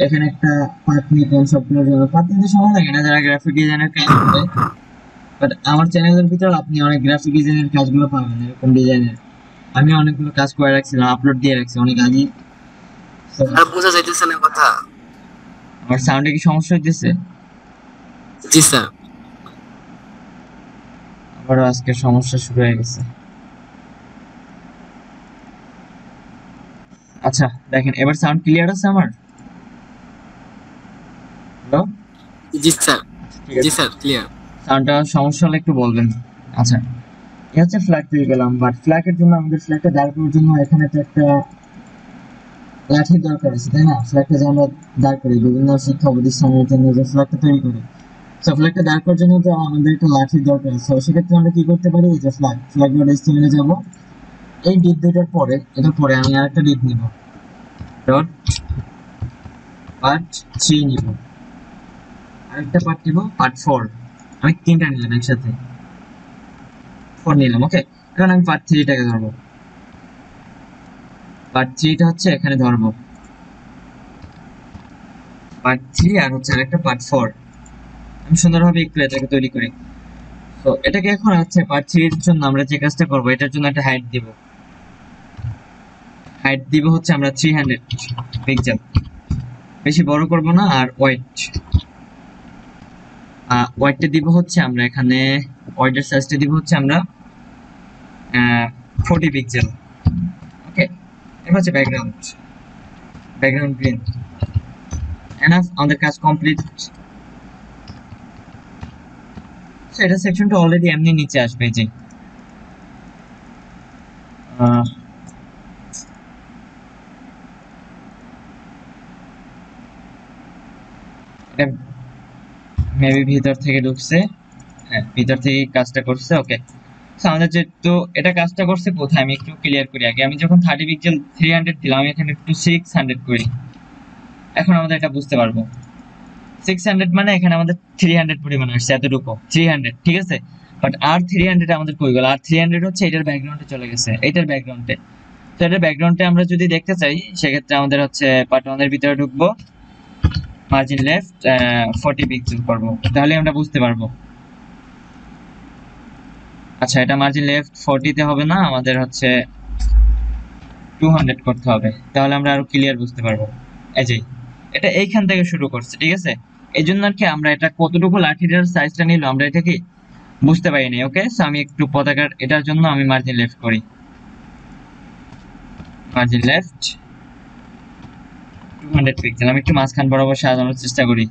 এখানে একটা পার্ট নিতেন, সবগুলোর জন্য পার্ট নিতে সময় লাগে না যারা গ্রাফিক ডিজাইনের কাজ করে। বাট আমার চ্যানেলের ভিতর আপনি অনেক গ্রাফিক ডিজাইনের কাজগুলো পাবেন, এরকম ডিজাইনের আমি অনেকগুলো কাজ করে রাখছিলাম, আপলোড দিয়ে রাখছি অনেক আগে। আর বোঝা যাইতেছে না কথা। আমার সাউন্ডে কি সমস্যা হইতেছে? জি স্যার। আবারও আজকে সমস্যা শুরু হয়ে গেছে। আচ্ছা দেখেন এবার সাউন্ড ক্লিয়ার আছে আমার? হ্যালো, জি স্যার। ঠিক আছে, জি স্যার ক্লিয়ার। সাউন্ডটা সমস্যা হলে একটু বলবেন। আচ্ছা এই হচ্ছে ফ্ল্যাগ পেয়ে গেলাম। বাট ফ্ল্যাগের জন্য আমাদের ফ্ল্যাগটা দাঁড় করার জন্য এখানে তো একটা লাঠির দরকার আছে, তাই না? ফ্ল্যাগটা যে আমরা দাঁড় করি বিভিন্ন শিক্ষা প্রতিষ্ঠানের জন্য যে ফ্ল্যাগটা তৈরি করি, তো ফ্ল্যাগটা দাঁড় করার জন্য তো আমাদের একটা লাঠির দরকার আছে। তো সেক্ষেত্রে আমরা কি করতে পারি, এই যে ফ্ল্যাগ ডট এইচটিএমএল এ যাব, এই ডিপ দুইটার পরে, এটা পরে আমি আরেকটা ডিপ নিব, ডট পার্ট 3 নিব, আরেকটা পার্ট নিব পার্ট 4, আমি তিনটা নিলাম একসাথে, 4 নিলাম। ওকে, এখন আমি পার্ট 3টাকে ধরবো, পার্ট 3টা হচ্ছে এখানে ধরবো, পার্ট 3 আর হচ্ছে আরেকটা পার্ট 4। আমি সুন্দরভাবে একটু এটাকে তৈরি করি। তো এটাকে এখন হচ্ছে পার্ট 3 এর জন্য আমরা যে কাজটা করব, এটার জন্য একটা হাইট দিব, হাইট দিব হচ্ছে আমরা 300 পিক্সেল, বেশি বড় করব না। আর ওয়েটটা দিব হচ্ছে আমরা এখানে, ওয়েটের সাইজটা দিব হচ্ছে আমরা 40 পিক্সেল। ওকে, এটা হচ্ছে ব্যাকগ্রাউন্ড গ্রিন। এনাফ, আমাদের কাজ কমপ্লিট। সো এটা সেকশনটা অলরেডি এমনি নিচে আসবে, যে এটা মেবি ভিতর থেকে ঢুকছে, হ্যাঁ ভিতর থেকে কাজটা করছে। ওকে, সো আমাদের যেহেতু এটা কাজটা করছে কোথায় আমি একটু ক্লিয়ার করি আগে। আমি যখন 30 পিক্সেল 300 দিলাম, আমি এখানে একটু 600 করি, এখন আমাদের এটা বুঝতে পারবো। 600 মানে এখানে আমাদের 300 পরিমাণ আসছে, এতটুকু 300, ঠিক আছে। বাট আর 300 আমাদের কই গেল? আর 300 হচ্ছে এটার ব্যাকগ্রাউন্ডে চলে গেছে, এটার ব্যাকগ্রাউন্ডে। তো এটার ব্যাকগ্রাউন্ডে আমরা যদি দেখতে চাই, সেক্ষেত্রে আমাদের হচ্ছে পার্ট 1 এর ভিতরে ঢুকবো, মার্জিন লেফট 40 পিক্সেল করব, তাহলে আমরা বুঝতে পারবো। আচ্ছা, এটা মার্জিন লেফট 40 তে হবে না, আমাদের হচ্ছে 200 করতে হবে, তাহলে আমরা আরো ক্লিয়ার বুঝতে পারবো। এই যে এটা এইখান থেকে শুরু করছে, ঠিক আছে। এই জন্য আর কি আমরা এটা কতটুকু লাঠিটার সাইজটা নিল আমরা এটা কি বুঝতে পারিনি। ওকে, সো আমি একটু পতাকার এটার জন্য আমি মার্জিন লেফট করি, মার্জিন লেফট 200 পিক্সেল। আমি একটু মাঝখান বরাবর সাজানোর চেষ্টা করি।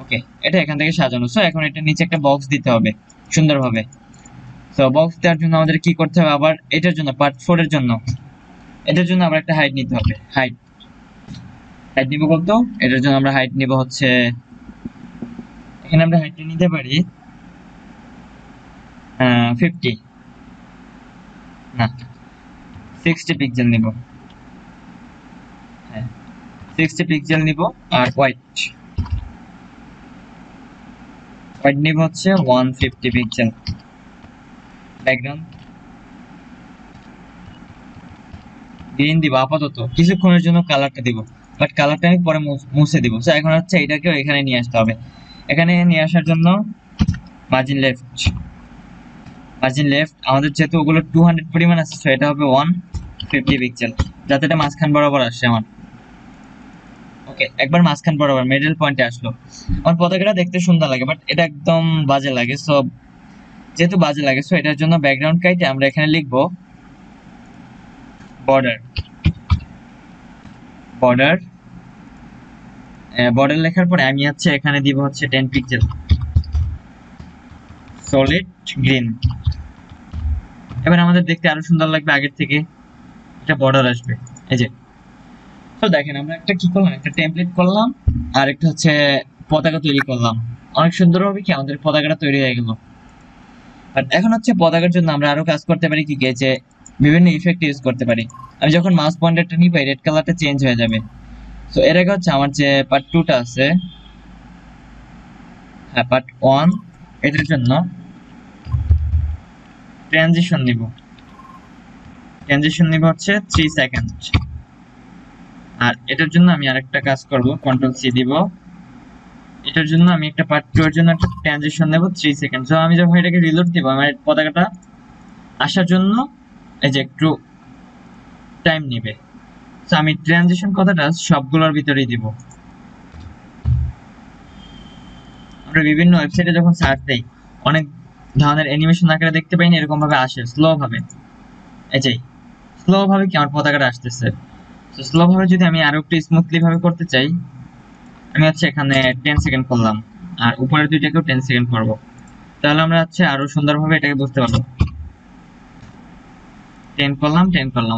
ওকে, এটা এখান থেকে সাজানো। সো এখন এটা নিচে একটা বক্স দিতে হবে সুন্দরভাবে। সো বক্স দেওয়ার জন্য আমাদের কি করতে হবে, আবার এটার জন্য পার্ট 4 এর জন্য, এটার জন্য আবার একটা হাইট নিতে হবে। হাইট নিব কত? এটার জন্য আমরা হাইট নিব হচ্ছে, এখানে আমরা হাইটটা নিতে পারি 50 না 60 পিক্সেল নিব, হ্যাঁ 60 পিক্সেল নিব। আর ওয়াইট নিব হচ্ছে 150 পিক্সেল। ব্যাকগ্রাউন্ড গ্রিন দিব আপাতত, কিছুক্ষণের জন্য কালারটা দিব, বাট কালারটা আমি পরে মুছে দিব। সো এখন হচ্ছে এটাকেও এখানে নিয়ে আসতে হবে। এখানে নিয়ে আসার জন্য মার্জিন লেফট আমাদের যেহেতু ওগুলো 200 পরিমাণ আছে, সো এটা হবে 150 পিক্সেল, যাতে এটা মাঝখান বরাবর আসে আমার। ওকে, একবার মাঝখান বরাবর মিডল পয়েন্টে আসলো। আমার পতাকাটা দেখতে সুন্দর লাগে, বাট এটা একদম বাজে লাগে। সো যেহেতু বাজে লাগে, সো এটার জন্য ব্যাকগ্রাউন্ড কাইটে আমরা এখানে লিখবো বর্ডার লেখার পরে আমি হচ্ছে এখানে দিব হচ্ছে 10 পিক্সেল সলিড গ্রিন। এবার আমাদের দেখতে আরো সুন্দর লাগবে আগের থেকে, এটা বর্ডার আসবে। এই যে, তো দেখেন আমরা একটা কি করলাম, একটা টেমপ্লেট করলাম আর একটা হচ্ছে পতাকা তৈরি করলাম। অনেক সুন্দর হবে কি আমাদের পতাকাটা তৈরি হয়ে গেল। আর এখন হচ্ছে পতাকার জন্য আমরা আরো কাজ করতে পারি কি, যে বিভিন্ন ইফেক্ট ইউজ করতে পারি। আমি যখন মাউস পয়েন্টারটা নিই, রেড কালারটা চেঞ্জ হয়ে যাবে। তো এর আগে হচ্ছে আমার যে পার্ট 2টা আছে, হ্যাঁ পার্ট 1, এটার জন্য ট্রানজিশন নিব হচ্ছে 3 সেকেন্ড। আর এটার জন্য আমি আরেকটা কাজ করব, কন্ট্রোল সি দিব। এটার জন্য আমি একটা পার্ট 2 এর জন্য একটা ট্রানজিশন নেব 3 সেকেন্ড। সো আমি যখন এটাকে রিলোড দিব, আমার পতাকাটা আসার জন্য এই যে একটু টাইম নেবে। সো আমি ট্রানজিশন কথাটা সবগুলোর ভিতরেই দিব। আমরা বিভিন্ন ওয়েবসাইটে যখন সার্চ দেই, অনেক ধরনের অ্যানিমেশন আকারে দেখতে পাই না, এরকম ভাবে আসে স্লো ভাবে। এই যে স্লো ভাবে কি আমার পতাকাটা আসতেছে। তো স্লো ভাবে যদি আমি আরো একটু স্মুথলি ভাবে করতে চাই, আমি হচ্ছে এখানে 10 সেকেন্ড করলাম, আর উপরের দুইটাকেও 10 সেকেন্ড করব, তাহলে আমরা হচ্ছে আরো সুন্দরভাবে এটাকে বুঝতে পারবো। 10 করলাম।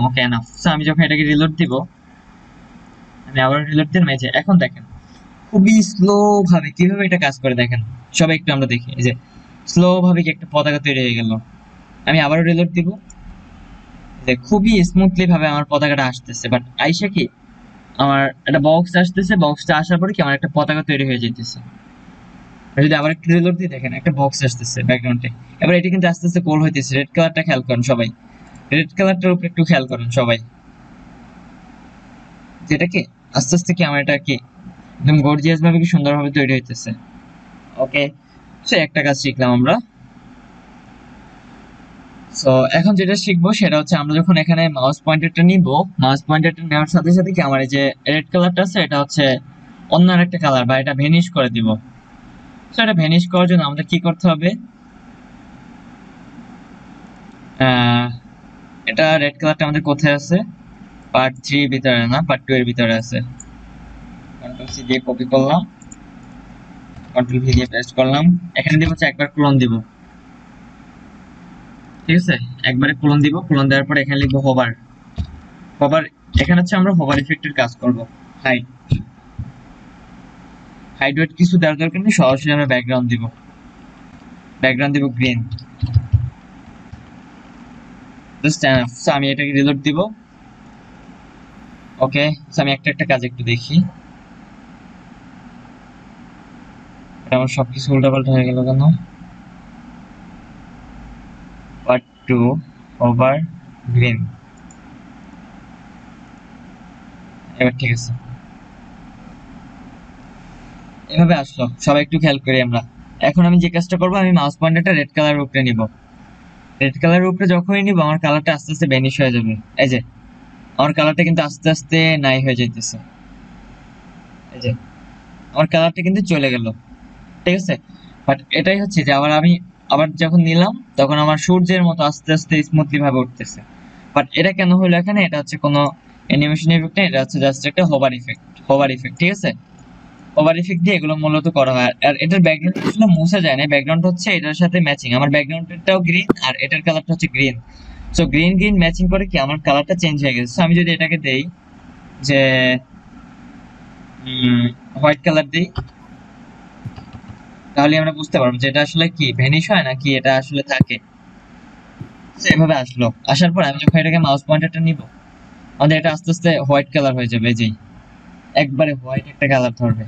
ওকে, এনাফ। সো আমি যখন এটাকে রিলোড দিব, আমি আবার রিলোড দিলাম, এই যে এখন দেখেন খুবই স্লো ভাবে কিভাবে এটা কাজ করে দেখেন সবাই একটু আমরা দেখি। এই যে স্লো ভাবে কি একটা পতাকা তৈরি হয়ে গেল। আমি আবারও রিলোড দিব, যে খুবই স্মুথলি ভাবে আমার পতাকাটা আসতেছে, বাট আইসা কি আমার একটা বক্স আসতেছে, বক্সটা আসার পরে কি আমার একটা পতাকা তৈরি হয়ে যেতেছে। যদি আবার একটু রিলোড দিই দেখেন একটা বক্স আসতেছে ব্যাকগ্রাউন্ডে। এবার এটি কিন্তু আস্তে আস্তে গোল হইতেছে। রেড কালারটা খেয়াল করেন সবাই, রেড কালারটার উপরে একটু খেয়াল করেন সবাই, যেটা কি আস্তে আস্তে কি আমার এটা কি একদম গর্জিয়াস ভাবে কি সুন্দরভাবে তৈরি হইতেছে। ওকে, সো একটা কাজ শিখলাম আমরা। সো এখন যেটা শিখবো সেটা হচ্ছে আমরা যখন এখানে মাউস পয়েন্টারটা নিব, মাউস পয়েন্টারটা নেওয়ার সাথে সাথে কি আমার এই যে রেড কালারটা আছে এটা হচ্ছে অন্য একটা কালার, বা এটা ভ্যানিশ করে দিব। সো এটা ভ্যানিশ করার জন্য আমাদের কি করতে হবে, এটা রেড কালারটা আমাদের কোথায় আছে, পার্ট 3 এর ভিতরে না, পার্ট 2 এর ভিতরে আছে। কন্ট্রোল সি দিয়ে কপি করলাম, কন্ট্রোল ভি দিয়ে পেস্ট করলাম। এখানে দিব হচ্ছে একবার ক্লোন দিব, ঠিক আছে, একবারে ক্লোন দিব। ক্লোন দেওয়ার পর এখানে লিখবো হোভার। হোভার এখানে হচ্ছে আমরা হোভার ইফেক্টের কাজ করব। হাইড, হাইড ওয়েট কিছু দেওয়ার দরকার নেই, সরাসরি আমরা ব্যাকগ্রাউন্ড দিব। ব্যাকগ্রাউন্ড দিব গ্রিন, জাস্ট এনাফ। সো আমি এটাকে রিলোড দিব। ওকে, সো আমি একটা একটা কাজ একটু দেখি। এটা আমার সবকিছু উল্টাপাল্টা হয়ে গেল কেন? পার্ট 2 ওভার গ্রিন, এবার ঠিক আছে, এভাবে আসলো। সবাই একটু খেয়াল করি আমরা। এখন আমি যে কাজটা করবো, আমি মাউস পয়েন্টারটা রেড কালারের উপরে নিব। রেড কালারের উপরে যখনই নিব আমার কালারটা আস্তে আস্তে ভ্যানিশ হয়ে যাবে। এই যে আমার কালারটা কিন্তু আস্তে আস্তে নাই হয়ে যাইতেছে, এই যে আমার কালারটা কিন্তু চলে গেল, ঠিক আছে। বাট এটাই হচ্ছে যে আমি আবার যখন নিলাম তখন আমার সূর্যের মতো আস্তে আস্তে স্মুথলি ভাবে উঠতেছে। বাট এটা কেন হলো এখানে, এটা হচ্ছে কোনো অ্যানিমেশন ইফেক্ট না, এটা হচ্ছে জাস্ট একটা হোভার ইফেক্ট। হোভার ইফেক্ট, ঠিক আছে, ওভার ইফেক্ট দিয়ে এগুলো মূলত করা হয়। আর এটার ব্যাকগ্রাউন্ড আসলে মুছে যায় না, ব্যাকগ্রাউন্ড হচ্ছে এটার সাথে ম্যাচিং। আমার ব্যাকগ্রাউন্ডটাও গ্রিন আর এটার কালারটা হচ্ছে green. So green green matching করে কি আমার কালারটা চেঞ্জ হয়ে গেছে। সো আমি যদি এটাকে দেই যে হোয়াইট কালার দেই, তাহলে আমরা বুঝতে পারবো যে এটা আসলে কি ভ্যানিশ হয় নাকি এটা আসলে থাকে। সো এভাবে আসলো। আসার পর আমি যখন এটাকে মাউস পয়েন্টারটা নিব, আমাদের এটা আস্তে আস্তে হোয়াইট কালার হয়ে যাবে। এই যে একবারে হোয়াইট একটা কালার ধরবে।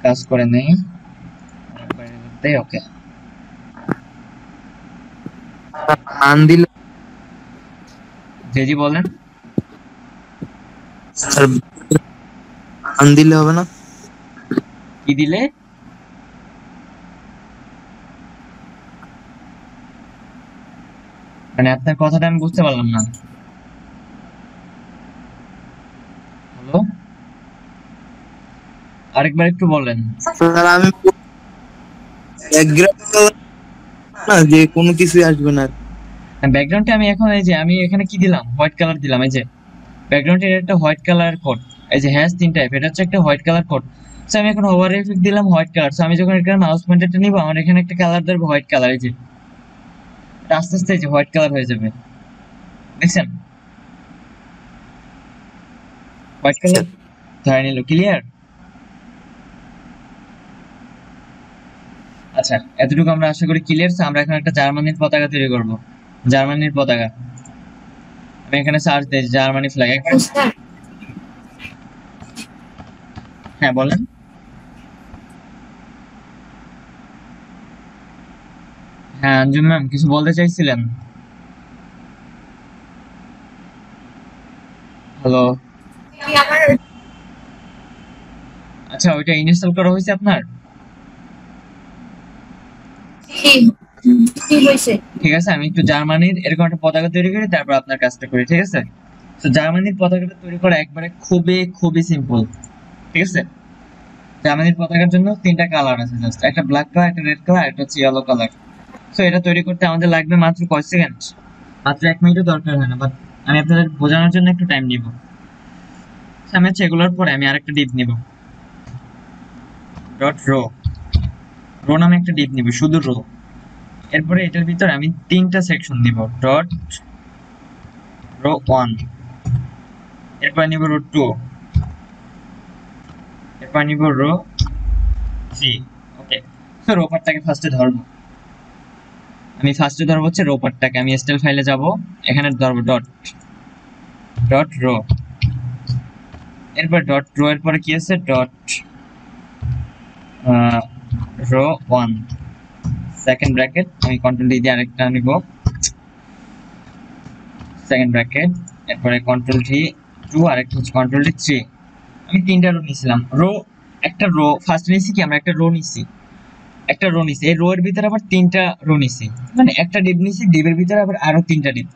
কাজ করে নেই, ওকে। আন দিলে জি বলেন। স্যার, আন দিলে হবে না? কি দিলে? মানে আপনার কথাটা আমি বুঝতে পারলাম না। হ্যালো, আরেকবার একটু বলেন। স্যার আমি ব্যাকগ্রাউন্ড না, যে কোনো কিছুই আসবে না। ব্যাকগ্রাউন্ডে আমি এখন এই যে আমি এখানে কি দিলাম, হোয়াইট কালার দিলাম। এই যে ব্যাকগ্রাউন্ডে একটা হোয়াইট কালার কোড, এই যে হ্যাশ 3 টাইপ, এটা হচ্ছে একটা হোয়াইট কালার কোড। সো আমি এখন ওভার ইফেক্ট দিলাম হোয়াইট কালার। সো আমি যখন এখানে মাউস পয়েন্টারটা নিব, আমার এখানে একটা কালার ধরবে হোয়াইট কালার। এই যে এটা আস্তে আস্তে এই যে হোয়াইট কালার হয়ে যাবে, দেখছেন? হোয়াইট কালার ধরে নিল, ক্লিয়ার? আচ্ছা, এতটুকু আমরা আশা করি ক্লিয়ার। আমরা এখন একটা জার্মানির পতাকা তৈরি করব। জার্মানির পতাকা, আমি এখানে সার্চ দিই জার্মানি ফ্ল্যাগ। স্যার হ্যাঁ বলেন। হ্যাঁ আঞ্জুম ম্যাম, কিছু বলতে চাইছিলেন? হ্যালো, আমার আচ্ছা ওইটা ইনস্টল করা হয়েছে আপনার? কি কি হয়েছে? ঠিক আছে, আমি একটু জার্মানির এরকম একটা পতাকা তৈরি করি, তারপর আপনার কাজটা করি, ঠিক আছে? তো জার্মানির পতাকাটা তৈরি করা একবারে খুবই খুবই সিম্পল, ঠিক আছে? জার্মানির পতাকার জন্য 3টা কালার আছে, জাস্ট একটা ব্ল্যাক কালার, একটা রেড কালার, একটা হচ্ছে ইয়েলো কালার। সো এটা তৈরি করতে আমাদের লাগবে মাত্র কয় সেকেন্ড, মাত্র 1 মিনিটও দরকার হয় না, বাট আমি আপনাদের বোঝানোর জন্য একটু টাইম নিব। আমি হচ্ছে এগুলোর পরে আমি আরেকটা ডিপ নিব, ডট রো, রো নামে একটা ডিপ নিব, শুধু রো। এরপরে এটার ভিতরে আমি 3টা সেকশন দিব, ডট রো 1, এরপর নিব রো 2, এরপর নিব রো 3। ওকে, তো রো পার্টটাকে ফার্স্টে ধরবো। আমি ফার্স্টে ধরবো হচ্ছে রো পার্টটাকে। আমি এসটিএল ফাইলে যাব, এখানে ধরবো ডট ডট রো, এরপর ডট রো এর পরে কি আছে ডট রো 1 সেকেন্ড ব্র্যাকেট, আমি কন্ট্রোল ডি দিয়ে আরেকটা নিব সেকেন্ড ব্র্যাকেট, এরপরে কন্ট্রোল ডি 2 আরেকটা হচ্ছে কন্ট্রোল ডি 3। আমি তিনটা রো নিছিলাম, রো একটা রো ফার্স্ট নিছি কি আমরা একটা রো নিছি, একটা রো নিছি, এই রো এর ভিতরে আবার তিনটা রো নিছি, মানে একটা ডিপ নিছি, ডিপের ভিতরে আবার আরো তিনটা ডিপ।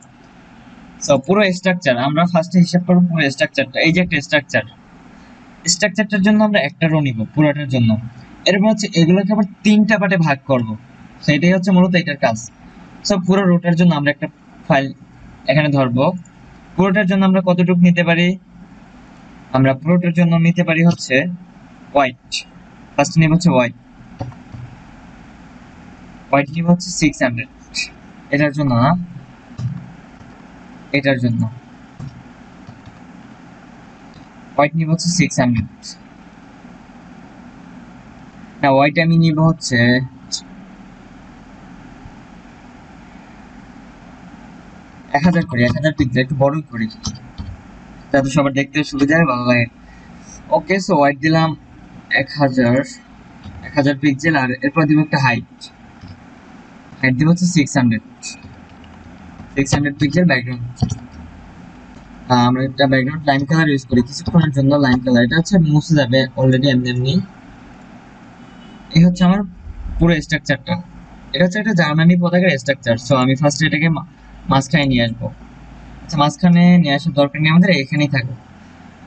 সো পুরো স্ট্রাকচার আমরা ফার্স্টে হিসাব করব, পুরো স্ট্রাকচারটা এই যে একটা স্ট্রাকচার, স্ট্রাকচারটার জন্য আমরা একটা রো নিব পুরোটার জন্য। এরপর হচ্ছে এগুলোকে আবার তিনটা পার্টে ভাগ করব, সেটাই হচ্ছে মূলত এটার কাজ। সো পুরো রোটার জন্য আমরা একটা ফাইল এখানে ধরবো। পুরোটার জন্য আমরা কতটুকু নিতে পারি, আমরা পুরোটার জন্য নিতে পারি হচ্ছে হোয়াইট, ফার্স্ট নিব হচ্ছে হোয়াইট, হোয়াইট নিব হচ্ছে 600 এটার জন্য, না এটার জন্য হোয়াইট নিব হচ্ছে 600, না হোয়াইট আমি নিব হচ্ছে 1000 করি, 1000 পিক্সেল একটু বড় করি যাতে সবার দেখতে সুবিধা হয়, ভালো লাগে। ওকে, সো হোয়াইট দিলাম 1000 পিক্সেল, আর এরপর দিব একটা হাইট দিব হচ্ছে 600 পিক্সেল ব্যাকগ্রাউন্ড। আমরা একটা ব্যাকগ্রাউন্ড লাইন কালার ইউজ করি কিছুক্ষণের জন্য, লাইন কালার এটা হচ্ছে মুছে যাবে অলরেডি এমনি। এই হচ্ছে আমার পুরো স্ট্রাকচারটা, এটা হচ্ছে একটা জার্মানি পতাকার স্ট্রাকচার। সো আমি ফার্স্ট এটাকে মাঝখানে নিয়ে আসবো। আচ্ছা, মাঝখানে নিয়ে আসার দরকার নেই, আমাদের এখানেই থাকবে।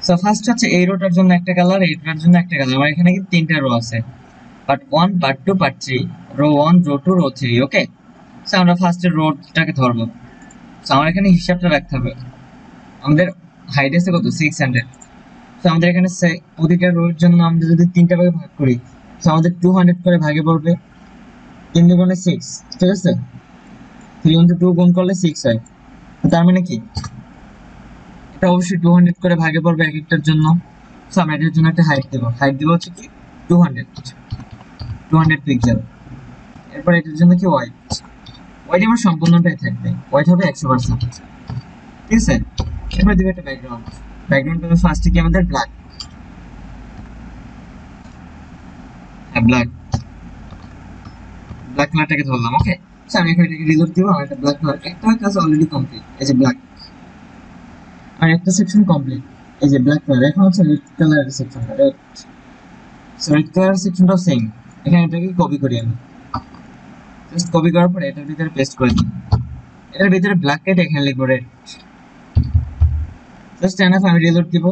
সো ফার্স্ট হচ্ছে এই রোটার জন্য একটা কালার, এই রোটার জন্য একটা কালার। আমার এখানে কিন্তু তিনটা রো আছে, part 1 part 2 part 3, row 1 row 2 row 3। Okay, so আমরা ফার্স্টের রোটাকে ধরবো। সো আমার এখানে হিসাবটা রাখতে হবে, আমাদের হাইট আছে কত 600। সো আমাদের এখানে প্রতিটা রোর জন্য আমরা যদি তিনটা ভাগে ভাগ করি, সো আমাদের 200 করে ভাগে পড়বে, 3 দুগুণে 6, ঠিক আছে, 3 into 2 গুণ করলে 6 হয়। তার মানে কি এটা অবশ্যই 200 করে ভাগে পড়বে এক একটার জন্য। সো আমরা এটার জন্য একটা হাইট দেব হচ্ছে কি 200 পিক্সেল। এরপর এটার জন্য কি হোয়াইট আমার সম্পূর্ণটাই থাকবে, হোয়াইট হবে 100%, ঠিক আছে। এবার দিব একটা ব্যাকগ্রাউন্ড ফার্স্টে কি আমাদের ব্ল্যাক, ব্ল্যাক কালারটাকে ধরলাম। ওকে, সো আমি এখন এটাকে রিলোড দিব, আমার একটা ব্ল্যাক কালার, একটা কাজ অলরেডি কমপ্লিট, এই যে ব্ল্যাক, আর একটা সেকশন কমপ্লিট, এই যে ব্ল্যাক কালার। এখন হচ্ছে রেড কালারের সেকশনটা, রেড। সো রেড কালার সেকশনটাও সেম, এখানে এটাকে কপি করি আমি, জাস্ট কপি করার পরে এটার ভিতরে পেস্ট করে দিই, এটার ভিতরে ব্ল্যাক কেটে এখানে লিখবো রেড। জাস্ট এনাফ, আমি রিলোড দিব।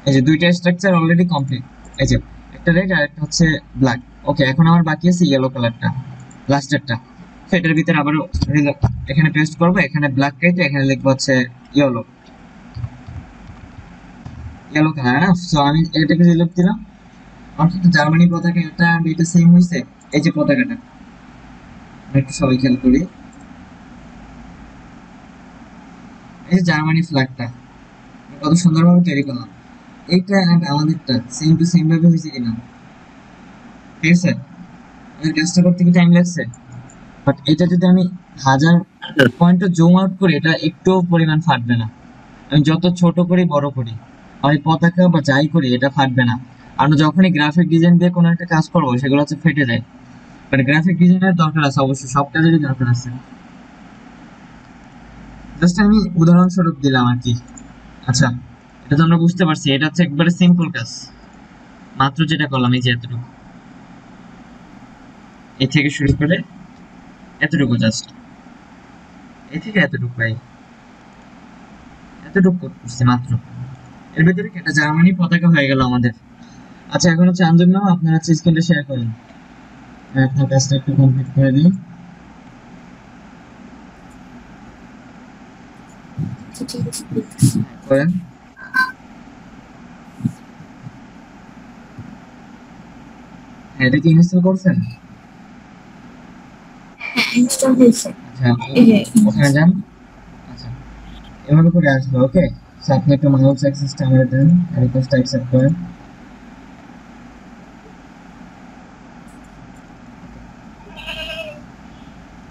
এই যে দুইটা স্ট্রাকচার অলরেডি কমপ্লিট, এই যে একটা রেড আর একটা হচ্ছে ব্ল্যাক। ওকে, এখন আমার বাকি আছে ইয়েলো কালারটা, লাস্টেরটা। সো এটার ভিতরে আবার এখানে পেস্ট করবো, এখানে ব্ল্যাক কেটে এখানে লিখবো হচ্ছে ইয়েলো কালার না। সো আমি এটাকে রিলোড দিলাম, আমার কিন্তু জার্মানি পতাকা এটা আর এটা সেম হয়েছে। এই যে পতাকাটা একটু সবাই খেয়াল করি, এই যে জার্মানি ফ্ল্যাগটা কত সুন্দরভাবে তৈরি করলাম, এইটা আমাদেরটা সেম টু সেম ভাবে হয়েছে কিনা, ঠিক আছে। আমাদের কাজটা করতে কি টাইম লাগছে, বাট এটা যদি আমি 1000 পয়েন্টে জুম আউট করি, এটা একটু পরিমাণ ফাটবে না। আমি যত ছোট করি বড় করি, আমি পতাকা বা যাই করি, এটা ফাটবে না। আমরা যখনই গ্রাফিক ডিজাইন দিয়ে কোনো একটা কাজ করবো, সেগুলো হচ্ছে ফেটে যায়। বাট গ্রাফিক ডিজাইনের দরকার আছে অবশ্যই, সব কাজেরই দরকার আছে। জাস্ট আমি উদাহরণস্বরূপ দিলাম আর কি। আচ্ছা, এটা তো আমরা বুঝতে পারছি, এটা হচ্ছে একবারে সিম্পল কাজ, মাত্র যেটা করলাম এই যে এতটুকু, এই থেকে শুরু করে এতটুকু, জাস্ট এই থেকে এতটুকু পাই, এতটুকু করছি মাত্র। এর ভিতরে একটা জার্মানি পতাকা হয়ে গেল আমাদের। আচ্ছা, এখন হচ্ছে আঞ্জুম নাম, আপনারা হচ্ছে স্ক্রিনটা শেয়ার করেন, আপনার কাজটা একটু কমপ্লিট করে দিই। করেন, এটা কি ইনস্টল করছেন? ইনস্টল হয়েছে, আচ্ছা, এই যে ওখানে যান। আচ্ছা, এভাবে করে আসবে। ওকে, আপনি একটা মাউস অ্যাক্সেসটা আমাদের দেন, রিকোয়েস্ট অ্যাকসেপ্ট করেন।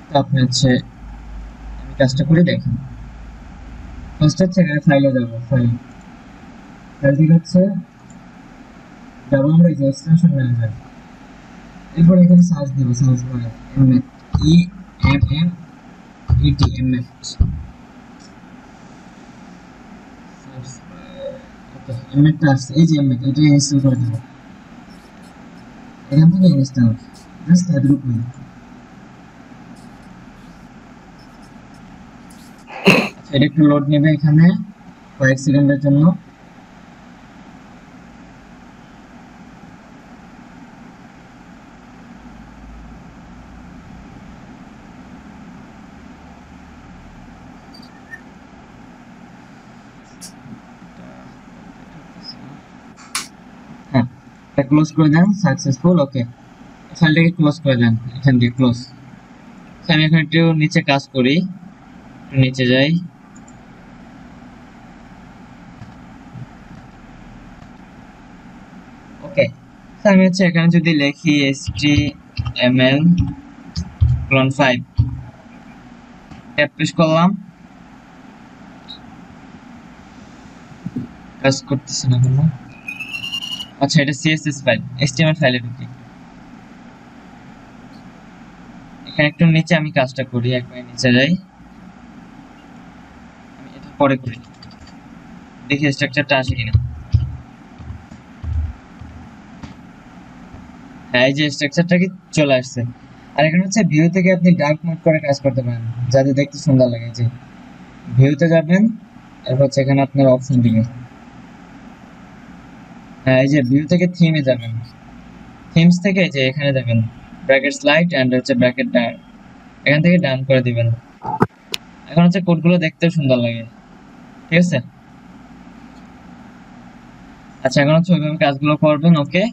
তো আপনি হচ্ছে আমি কাজটা করে দেখেন। ফার্স্ট হচ্ছে এখানে ফাইলে যাবো, ফাইল থেকে হচ্ছে যাবো আমরা এই যে এক্সটেনশন ম্যানেজার, এরপর এখানে সার্চ দেবো, সার্চ করে এমএট ইএমএমইটি এমএট সার্চ। ওকে এমএটটা আসছে, এই যে এমএট, এটা ইনস্টল করে দেবো এখান থেকে ইনস্টল, জাস্ট এতটুকু। এটা একটু লোড নেবে এখানে কয়েক সেকেন্ডের জন্য। হ্যাঁ, এটা ক্লোজ করে দেন, সাকসেসফুল। ওকে, ফাইলটাকে ক্লোজ করে দেন, এখান দিয়ে ক্লোজ। আমি এখন একটু নিচে কাজ করি, একটু নিচে যাই। ওকে, আমি হচ্ছে এখানে যদি লিখি html clone 5 ট্যাব প্রেস করলাম, কাজ করতেছে না কেন? আচ্ছা, এটা css ফাইল, html ফাইলে ঢুকি। এখানে একটু নিচে আমি কাজটা করি, একবার নিচে যাই, আমি এটা পরে করি, দেখি স্ট্রাকচারটা আসে কিনা। হ্যাঁ, এই যে স্ট্রাকচারটা কি চলে আসছে। আর এখানে হচ্ছে ভিউ থেকে আপনি ডার্ক মোড করে কাজ করতে পারেন যাতে দেখতে সুন্দর লাগে। যে ভিউতে যাবেন, এরপর হচ্ছে এখানে আপনার অপশন দিবে। হ্যাঁ, এই যে ভিউ থেকে থিমে যাবেন, থিমস থেকে যে এখানে যাবেন ব্র্যাকেট লাইট এন্ড হচ্ছে ব্র্যাকেট ডার্ক, এখান থেকে ডান করে দিবেন। এখন হচ্ছে কোডগুলো দেখতেও সুন্দর লাগে, ঠিক আছে? আচ্ছা, এখন হচ্ছে ওইভাবে কাজগুলো করবেন। ওকে,